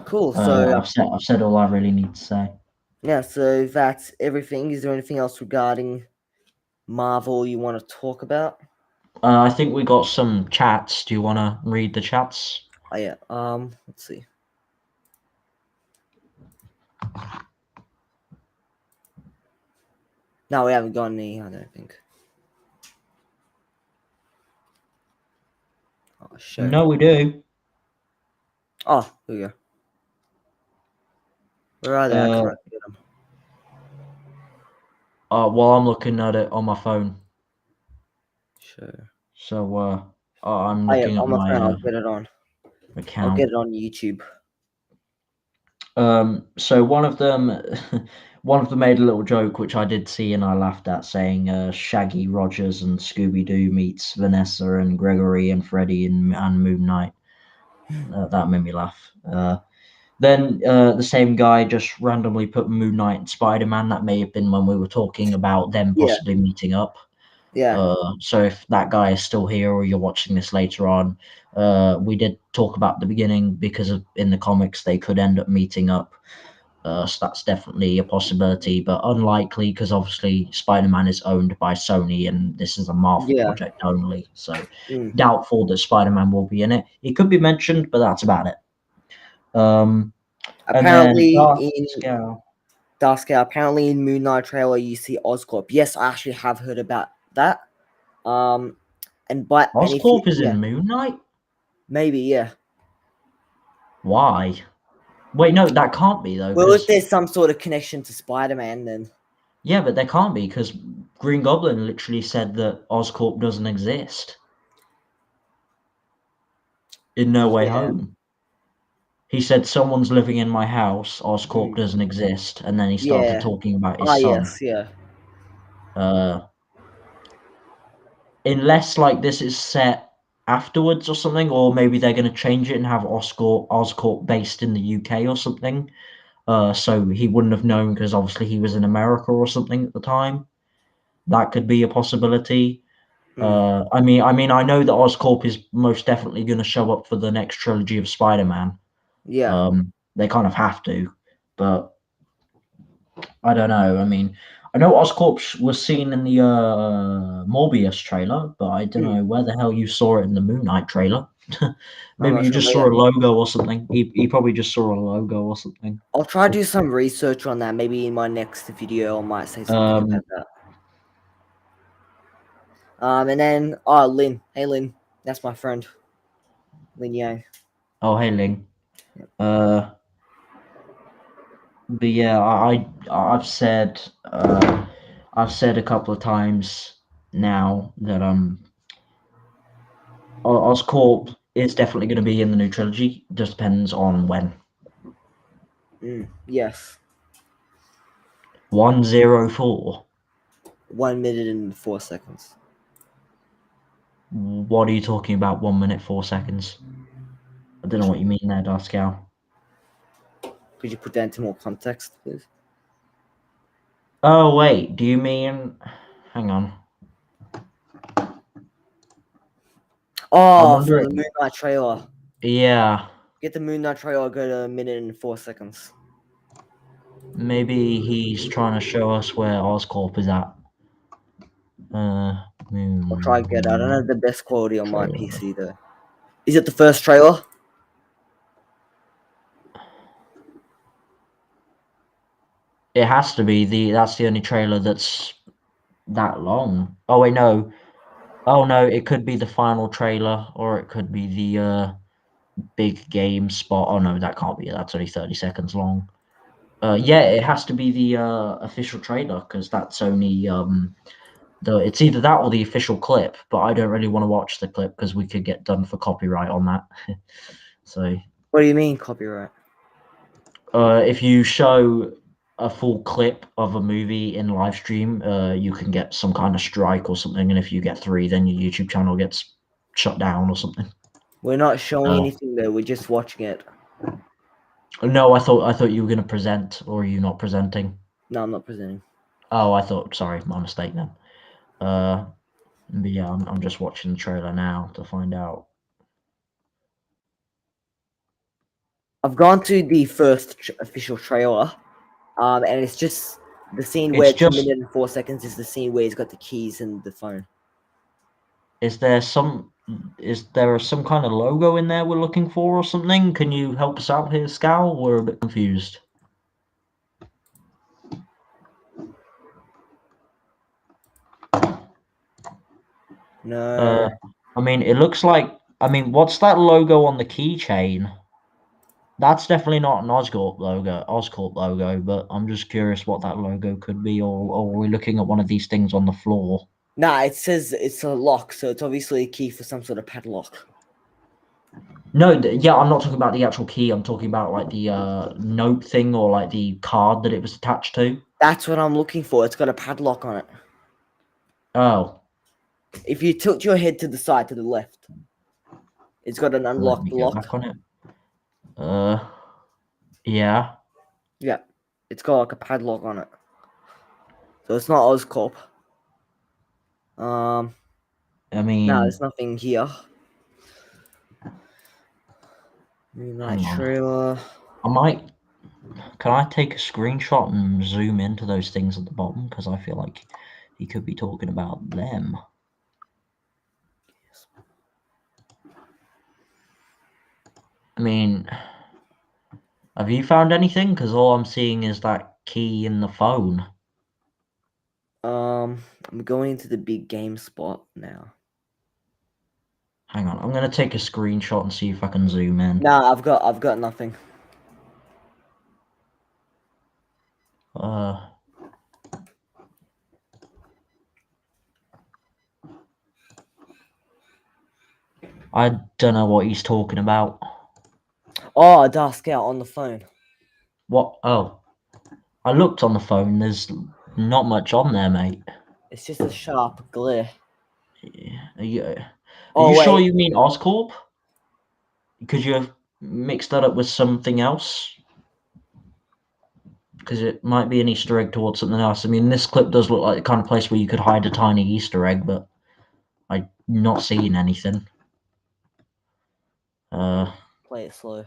Speaker 1: cool. So
Speaker 2: I've said all I really need to say.
Speaker 1: yeah, so that's everything. Is there anything else regarding Marvel you want to talk about?
Speaker 2: I think we got some chats. Do you want to read the chats?
Speaker 1: Oh yeah. Let's see. No, we haven't got any. I don't think. Oh, show.
Speaker 2: No, we do.
Speaker 1: Oh, here we go. Where are they? I
Speaker 2: Uh,
Speaker 1: can't get them.
Speaker 2: while I'm looking at it on my phone,
Speaker 1: Show.
Speaker 2: so I'm
Speaker 1: Oh yeah,
Speaker 2: looking at
Speaker 1: on my
Speaker 2: my
Speaker 1: phone. I'll get it on. I'll
Speaker 2: account.
Speaker 1: get it on YouTube.
Speaker 2: So one of them, one of them made a little joke which I did see and I laughed at, saying Shaggy Rogers and Scooby Doo meets Vanessa and Gregory and Freddy and Moon Knight. That made me laugh. Then the same guy just randomly put Moon Knight and Spider Man. That may have been when we were talking about them
Speaker 1: Yeah,
Speaker 2: possibly meeting up.
Speaker 1: yeah,
Speaker 2: So if that guy is still here or you're watching this later on, we did talk about the beginning because in the comics they could end up meeting up. So that's definitely a possibility, but unlikely because obviously Spider-Man is owned by Sony and this is a Marvel
Speaker 1: yeah.
Speaker 2: project only. So
Speaker 1: Mm.
Speaker 2: doubtful that Spider-Man will be in it. It could be mentioned, but that's about it. Um, and then
Speaker 1: Apparently
Speaker 2: Dark
Speaker 1: in
Speaker 2: Scale.
Speaker 1: apparently in Moon Knight trailer you see Oscorp. Yes, I actually have heard about that. Um, and if you
Speaker 2: Oscorp is
Speaker 1: yeah,
Speaker 2: in Moon Knight?
Speaker 1: maybe yeah.
Speaker 2: Why? Wait, no, that can't be though,
Speaker 1: Well, if
Speaker 2: because
Speaker 1: there's some sort of connection to Spider Man, then
Speaker 2: yeah, but there can't be because Green Goblin literally said that Oscorp doesn't exist in No Way
Speaker 1: yeah,
Speaker 2: Home. He said someone's living in my house, Oscorp
Speaker 1: mm,
Speaker 2: doesn't exist, and then he started
Speaker 1: yeah.
Speaker 2: talking about his
Speaker 1: Ah,
Speaker 2: son.
Speaker 1: yes, yeah,
Speaker 2: Uh, unless like this is set afterwards or something, or maybe they're going to change it and have Oscorp based in the UK or something. So he wouldn't have known because obviously he was in America or something at the time. that could be a possibility.
Speaker 1: Mm.
Speaker 2: I mean, I know that Oscorp is most definitely going to show up for the next trilogy of Spider-Man.
Speaker 1: Yeah.
Speaker 2: They kind of have to, but I don't know. I mean, I know Oscorp was seen in the Morbius trailer, but I don't know where the hell you saw it in the Moon Knight trailer.
Speaker 1: I'm
Speaker 2: Maybe
Speaker 1: not
Speaker 2: you
Speaker 1: sure,
Speaker 2: just
Speaker 1: but
Speaker 2: saw
Speaker 1: yeah.
Speaker 2: a logo or something. He probably just saw a logo or something.
Speaker 1: I'll try to do some research on that. Maybe in my next video, I might say something about that. And then Lynn. Hey Lynn, that's my friend, Lynn Yang.
Speaker 2: Oh, hey Ling. But yeah, I've said a couple of times now that Oscorp is definitely going to be in the new trilogy. Just depends on when.
Speaker 1: Yes.
Speaker 2: 104.
Speaker 1: 1 minute and 4 seconds.
Speaker 2: What are you talking about? 1 minute 4 seconds. I don't know what you mean there, Dascal.
Speaker 1: Could you put that into more context, please?
Speaker 2: Oh wait, do you mean? Hang on. I'm
Speaker 1: Oh, for the
Speaker 2: wondering.
Speaker 1: Moon Knight trailer.
Speaker 2: Yeah,
Speaker 1: Get the Moon Knight trailer. Go to 1 minute and 4 seconds.
Speaker 2: maybe he's trying to show us where Oscorp is at.
Speaker 1: I'll try to get it. I don't have the best quality on my
Speaker 2: Trailer.
Speaker 1: PC though. Is it the first trailer?
Speaker 2: It has to be that's the only trailer that's that long. Oh wait, no. Oh no, it could be the final trailer, or it could be the big game spot. Oh no, that can't be it. That's only 30 seconds long. Yeah, it has to be the official trailer because that's only it's either that or the official clip. But I don't really want to watch the clip because we could get done for copyright on that. So
Speaker 1: What do you mean copyright?
Speaker 2: if you show a full clip of a movie in live stream, you can get some kind of strike or something. And if you get 3, then your YouTube channel gets shut down or something.
Speaker 1: We're not showing
Speaker 2: Uh,
Speaker 1: anything though. We're just watching it.
Speaker 2: no, I thought you were going to present, or are you not presenting?
Speaker 1: No, I'm not presenting.
Speaker 2: Oh, I thought. Sorry, my mistake then. But yeah, I'm just watching the trailer now to find out.
Speaker 1: I've gone to the first official trailer, and it's just the scene where
Speaker 2: It's
Speaker 1: it's a
Speaker 2: just.
Speaker 1: minute and 4 seconds is the scene where he's got the keys and the phone.
Speaker 2: Is there some kind of logo in there we're looking for or something? Can you help us out here, Scal? We're a bit confused.
Speaker 1: No.
Speaker 2: I mean, it looks like. I mean, what's that logo on the keychain? That's definitely not an Oscorp logo. But I'm just curious what that logo could be, or are we looking at one of these things on the floor?
Speaker 1: Nah, it says it's a lock, so it's obviously a key for some sort of padlock.
Speaker 2: No, yeah, I'm not talking about the actual key. I'm talking about like the note thing or like the card that it was attached to.
Speaker 1: That's what I'm looking for. It's got a padlock on it.
Speaker 2: Oh,
Speaker 1: If you tilt your head to the side, to the left, it's got an
Speaker 2: let
Speaker 1: unlocked
Speaker 2: me go
Speaker 1: lock.
Speaker 2: back on it. Yeah.
Speaker 1: Yeah, it's got like a padlock on it. So it's not Oscorp.
Speaker 2: I
Speaker 1: No,
Speaker 2: mean,
Speaker 1: there's nothing here. Moonlight
Speaker 2: hang on.
Speaker 1: trailer.
Speaker 2: Can I take a screenshot and zoom into those things at the bottom? Because I feel like he could be talking about them. I mean, have you found anything? Because all I'm seeing is that key in the phone.
Speaker 1: I'm going to the big game spot now.
Speaker 2: Hang on, I'm gonna take a screenshot and see if I can zoom in.
Speaker 1: Nah, I've got nothing.
Speaker 2: I don't know what he's talking about.
Speaker 1: Oh, Dark Scout on the phone.
Speaker 2: What? Oh, I looked on the phone. There's not much on there, mate.
Speaker 1: It's just a sharp glare.
Speaker 2: Are you
Speaker 1: Oh
Speaker 2: sure
Speaker 1: wait,
Speaker 2: you mean Oscorp? Because you have mixed that up with something else. because it might be an Easter egg towards something else. I mean, this clip does look like the kind of place where you could hide a tiny Easter egg, but I'm not seeing anything.
Speaker 1: Play it slow.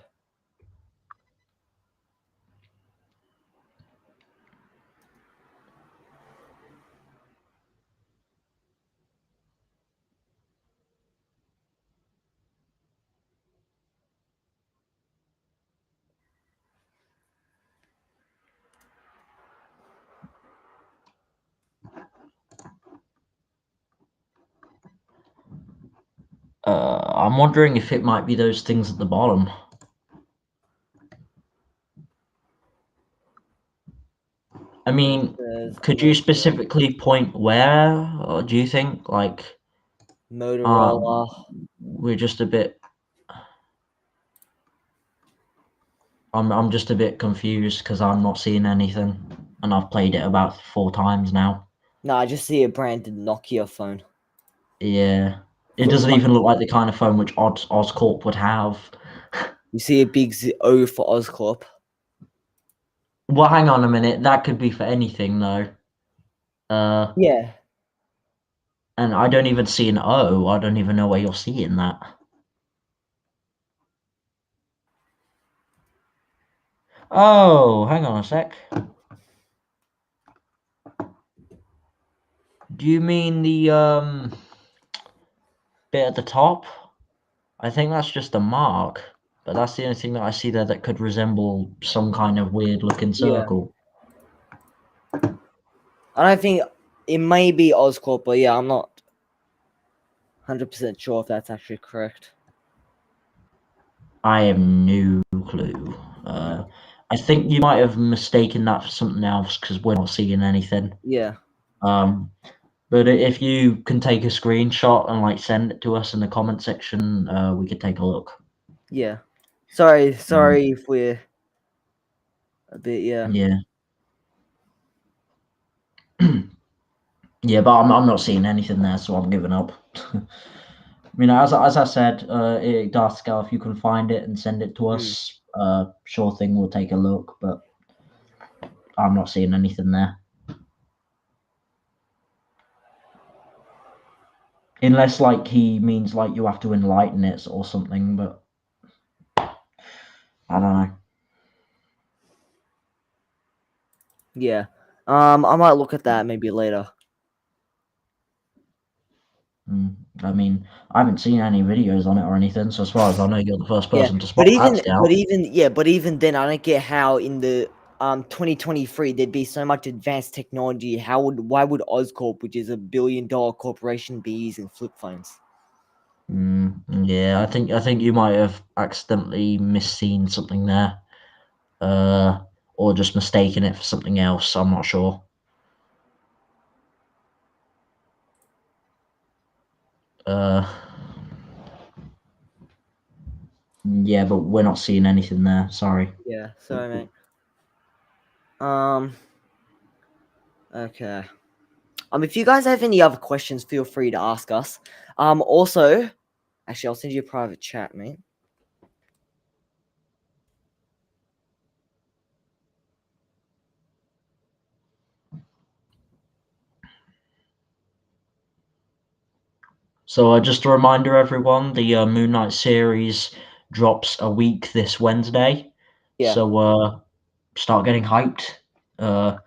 Speaker 2: I'm wondering if it might be those things at the bottom. I mean, could you specifically point where, or do you think like
Speaker 1: Motorola?
Speaker 2: we're just a bit? I'm just a bit confused because I'm not seeing anything, and I've played it about 4 times now.
Speaker 1: No, I just see a branded Nokia phone.
Speaker 2: Yeah, it
Speaker 1: Quick
Speaker 2: doesn't
Speaker 1: one.
Speaker 2: even look like the kind of phone which Oscorp would have.
Speaker 1: You see a big O for Oscorp.
Speaker 2: Well, hang on a minute. That could be for anything, though.
Speaker 1: Yeah.
Speaker 2: And I don't even see an O. I don't even know where you're seeing that. Oh, hang on a sec. Do you mean the bit at the top? I think that's just a mark, but that's the only thing that I see there that could resemble some kind of weird looking
Speaker 1: Yeah.
Speaker 2: circle.
Speaker 1: I don't think it may be Oscorp, but yeah, I'm not 100% sure if that's actually correct.
Speaker 2: I have no clue. I think you might have mistaken that for something else because we're not seeing anything.
Speaker 1: Yeah.
Speaker 2: But if you can take a screenshot and like send it to us in the comment section, we could take a look.
Speaker 1: Yeah. Sorry if we're a bit, yeah.
Speaker 2: Yeah. Yeah, but I'm not seeing anything there, so I'm giving up. I mean, as I said, Darthscal, if you can find it and send it to us, sure thing, we'll take a look. But I'm not seeing anything there, unless like he means like you have to enlighten it or something. But I don't know.
Speaker 1: Yeah. I might look at that maybe later.
Speaker 2: I mean, I haven't seen any videos on it or anything, so as far as I know, you're the first
Speaker 1: Yeah,
Speaker 2: person to spot that scout.
Speaker 1: but even then, I don't get how in the 2023 there'd be so much advanced technology. Why would Oscorp, which is a billion-dollar corporation, be using flip phones?
Speaker 2: Yeah, I think you might have accidentally misseen something there, or just mistaken it for something else. I'm not sure. Yeah, but we're not seeing anything there. Sorry.
Speaker 1: Yeah, sorry, mate. Okay. If you guys have any other questions, feel free to ask us. Also, actually, I'll send you a private chat, mate.
Speaker 2: So just a reminder, everyone, the Moon Knight series drops a week this Wednesday.
Speaker 1: Yeah.
Speaker 2: So start getting hyped. I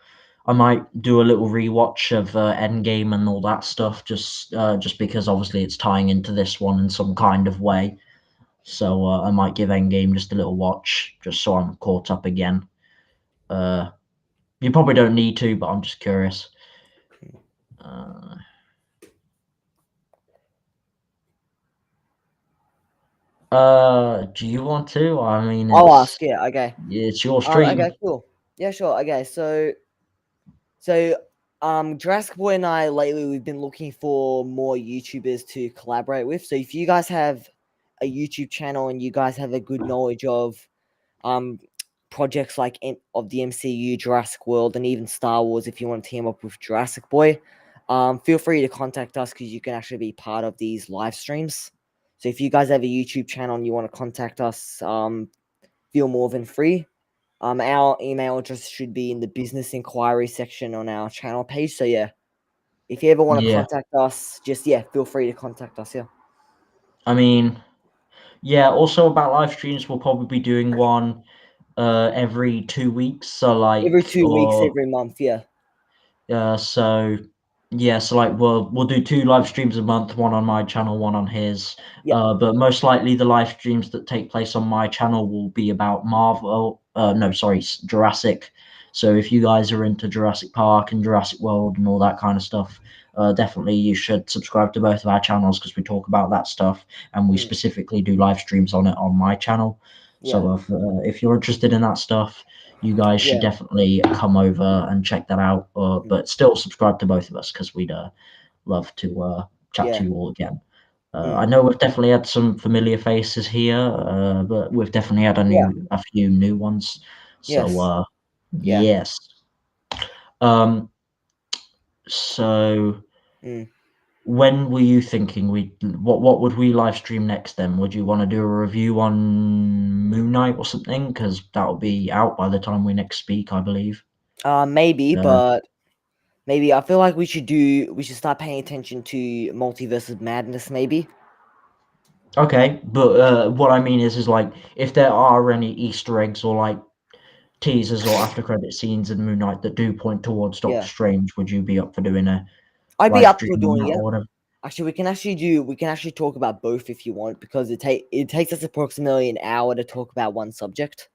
Speaker 2: might do a little rewatch of Endgame and all that stuff, just because obviously it's tying into this one in some kind of way. So I might give Endgame just a little watch, just so I'm caught up again. You probably don't need to, but I'm just curious. Do you want to? I mean,
Speaker 1: I'll ask. Yeah. Okay.
Speaker 2: it's your stream.
Speaker 1: Okay. Cool. Yeah. Sure. Okay. So, Jurassic Boy and I lately we've been looking for more YouTubers to collaborate with. So if you guys have a YouTube channel and you guys have a good knowledge of um projects like of the MCU, Jurassic World, and even Star Wars, if you want to team up with Jurassic Boy, feel free to contact us because you can actually be part of these live streams. So if you guys have a YouTube channel and you want to contact us, feel more than free. Our email address should be in the business inquiry section on our channel page. So yeah, if you ever want to
Speaker 2: Yeah.
Speaker 1: contact us, just feel free to contact us. Yeah.
Speaker 2: I mean, yeah. Also about live streams, we'll probably be doing one every 2 weeks. So
Speaker 1: Every
Speaker 2: like,
Speaker 1: 2 weeks,
Speaker 2: or
Speaker 1: every month. Yeah.
Speaker 2: so yeah, so like we'll do 2 live streams a month, one on my channel, one on his.
Speaker 1: Yeah.
Speaker 2: But most likely the live streams that take place on my channel will be about Marvel. No, sorry, Jurassic. So if you guys are into Jurassic Park and Jurassic World and all that kind of stuff, definitely you should subscribe to both of our channels because we talk about that stuff and we
Speaker 1: Mm.
Speaker 2: specifically do live streams on it on my channel.
Speaker 1: Yeah.
Speaker 2: So if you're interested in that stuff, you guys should
Speaker 1: Yeah.
Speaker 2: definitely come over and check that out. But still subscribe to both of us because we'd love to chat to
Speaker 1: Yeah.
Speaker 2: you all again.
Speaker 1: Mm.
Speaker 2: I know we've definitely had some familiar faces here, but we've definitely had
Speaker 1: Yeah.
Speaker 2: a few new ones. So
Speaker 1: Yes. Yeah.
Speaker 2: yes. Um, so
Speaker 1: Mm.
Speaker 2: when were you thinking what would we live stream next then? Would you want to do a review on Moon Knight or something? Because that'll be out by the time we next speak, I believe.
Speaker 1: Maybe,
Speaker 2: Uh,
Speaker 1: but maybe I feel like we should start paying attention to Multiverse of Madness. Maybe.
Speaker 2: Okay, but what I mean is like if there are any Easter eggs or like teasers or after credit scenes in Moon Knight that do point towards Doctor
Speaker 1: Yeah.
Speaker 2: Strange, would you be up for doing a
Speaker 1: I'd be
Speaker 2: live
Speaker 1: up
Speaker 2: stream
Speaker 1: for
Speaker 2: on
Speaker 1: doing
Speaker 2: that
Speaker 1: it.
Speaker 2: or whatever?
Speaker 1: Actually, we can actually talk about both if you want, because it takes us approximately an hour to talk about one subject.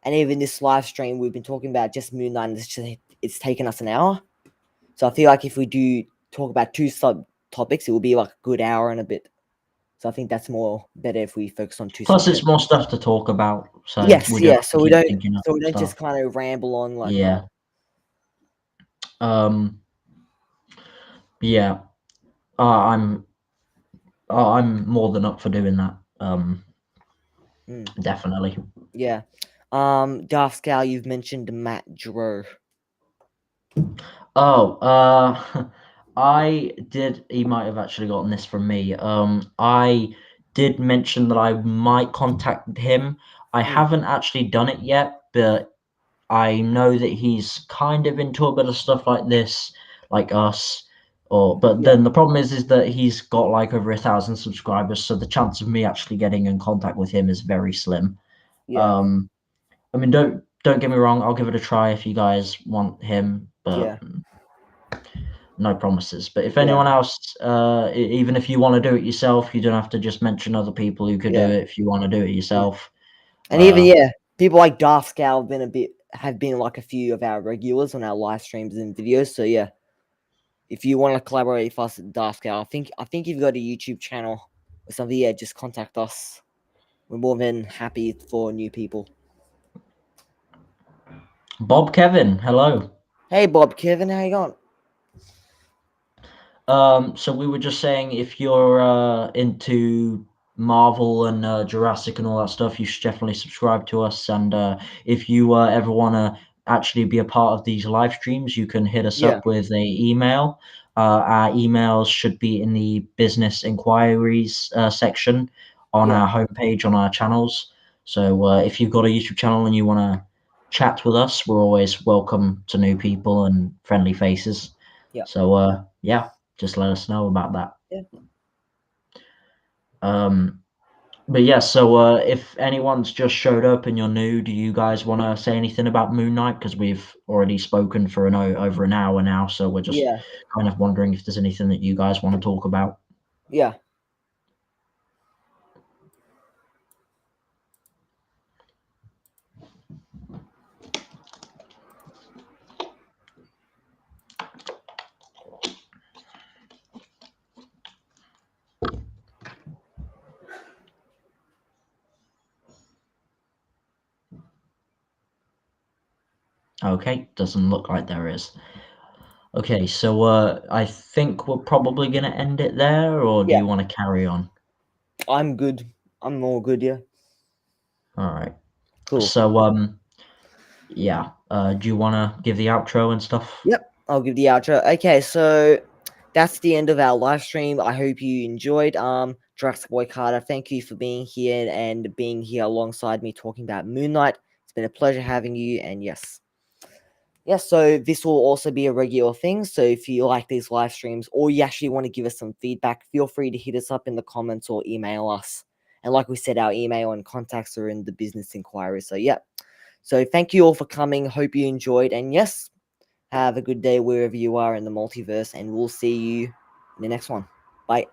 Speaker 1: And even this live stream, we've been talking about just Moon Knight, and it's taken us an hour. So I feel like if we do talk about two subtopics, it will be like a good hour and a bit. So I think that's more better if we focus on two
Speaker 2: Plus, it's
Speaker 1: subjects.
Speaker 2: more stuff to talk about, so
Speaker 1: Yes,
Speaker 2: we don't
Speaker 1: yeah.
Speaker 2: have to keep thinking of
Speaker 1: So we don't
Speaker 2: stuff.
Speaker 1: just kind of ramble on like
Speaker 2: Yeah. Um. Yeah. I'm. I'm more than up for doing that. Definitely.
Speaker 1: yeah. Darth Scowl, you've mentioned Matt Dro.
Speaker 2: Oh, I did. He might have actually gotten this from me. I did mention that I might contact him. I
Speaker 1: Mm,
Speaker 2: haven't actually done it yet, but I know that he's kind of into a bit of stuff like this, like us. But
Speaker 1: yeah,
Speaker 2: then the problem is that he's got like over 1,000 subscribers, so the chance of me actually getting in contact with him is very slim.
Speaker 1: yeah,
Speaker 2: Um, I mean, don't get me wrong. I'll give it a try if you guys want him, but
Speaker 1: yeah,
Speaker 2: no promises. But if
Speaker 1: yeah,
Speaker 2: anyone else, even if you want to do it yourself, you don't have to just mention other people who could do
Speaker 1: yeah,
Speaker 2: it. If you want to do it
Speaker 1: yeah.
Speaker 2: yourself,
Speaker 1: And even
Speaker 2: uh,
Speaker 1: people like Darth Scowl have been like a few of our regulars on our live streams and videos. So yeah, if you want to collaborate with us at Darth Scowl, I think you've got a YouTube channel or something. Yeah, just contact us. We're more than happy for new people.
Speaker 2: Bob Kevin, hello.
Speaker 1: Hey Bob, Kevin, how you going?
Speaker 2: So we were just saying if you're into Marvel and Jurassic and all that stuff, you should definitely subscribe to us. And if you ever want to actually be a part of these live streams, you can hit us
Speaker 1: Yeah,
Speaker 2: up with a email. Our emails should be in the business inquiries section on
Speaker 1: yeah,
Speaker 2: our homepage on our channels. So if you've got a YouTube channel and you want to chat with us, we're always welcome to new people and friendly faces.
Speaker 1: yeah,
Speaker 2: So yeah, just let us know about that.
Speaker 1: yeah,
Speaker 2: Um, but yeah, so if anyone's just showed up and you're new, do you guys want to say anything about Moon Knight? Because we've already spoken for over an hour now, so we're just
Speaker 1: yeah,
Speaker 2: kind of wondering if there's anything that you guys want to talk about.
Speaker 1: yeah.
Speaker 2: Okay, doesn't look like there is. Okay, so I think we're probably going to end it there, or do
Speaker 1: Yeah.
Speaker 2: you want to carry on?
Speaker 1: I'm good. I'm all good. Yeah.
Speaker 2: All right.
Speaker 1: Cool.
Speaker 2: So yeah, do you want to give the outro and stuff?
Speaker 1: Yep. I'll give the outro. Okay, so that's the end of our live stream. I hope you enjoyed. Drax Boy Carter, thank you for being here and being here alongside me talking about Moon Knight. It's It's been a pleasure having you, and yes. Yes, so this will also be a regular thing. So if you like these live streams or you actually want to give us some feedback, feel free to hit us up in the comments or email us. And like we said, our email and contacts are in the business inquiry. So yeah. So thank you all for coming. Hope you enjoyed. And yes, have a good day wherever you are in the multiverse. And we'll see you in the next one. Bye.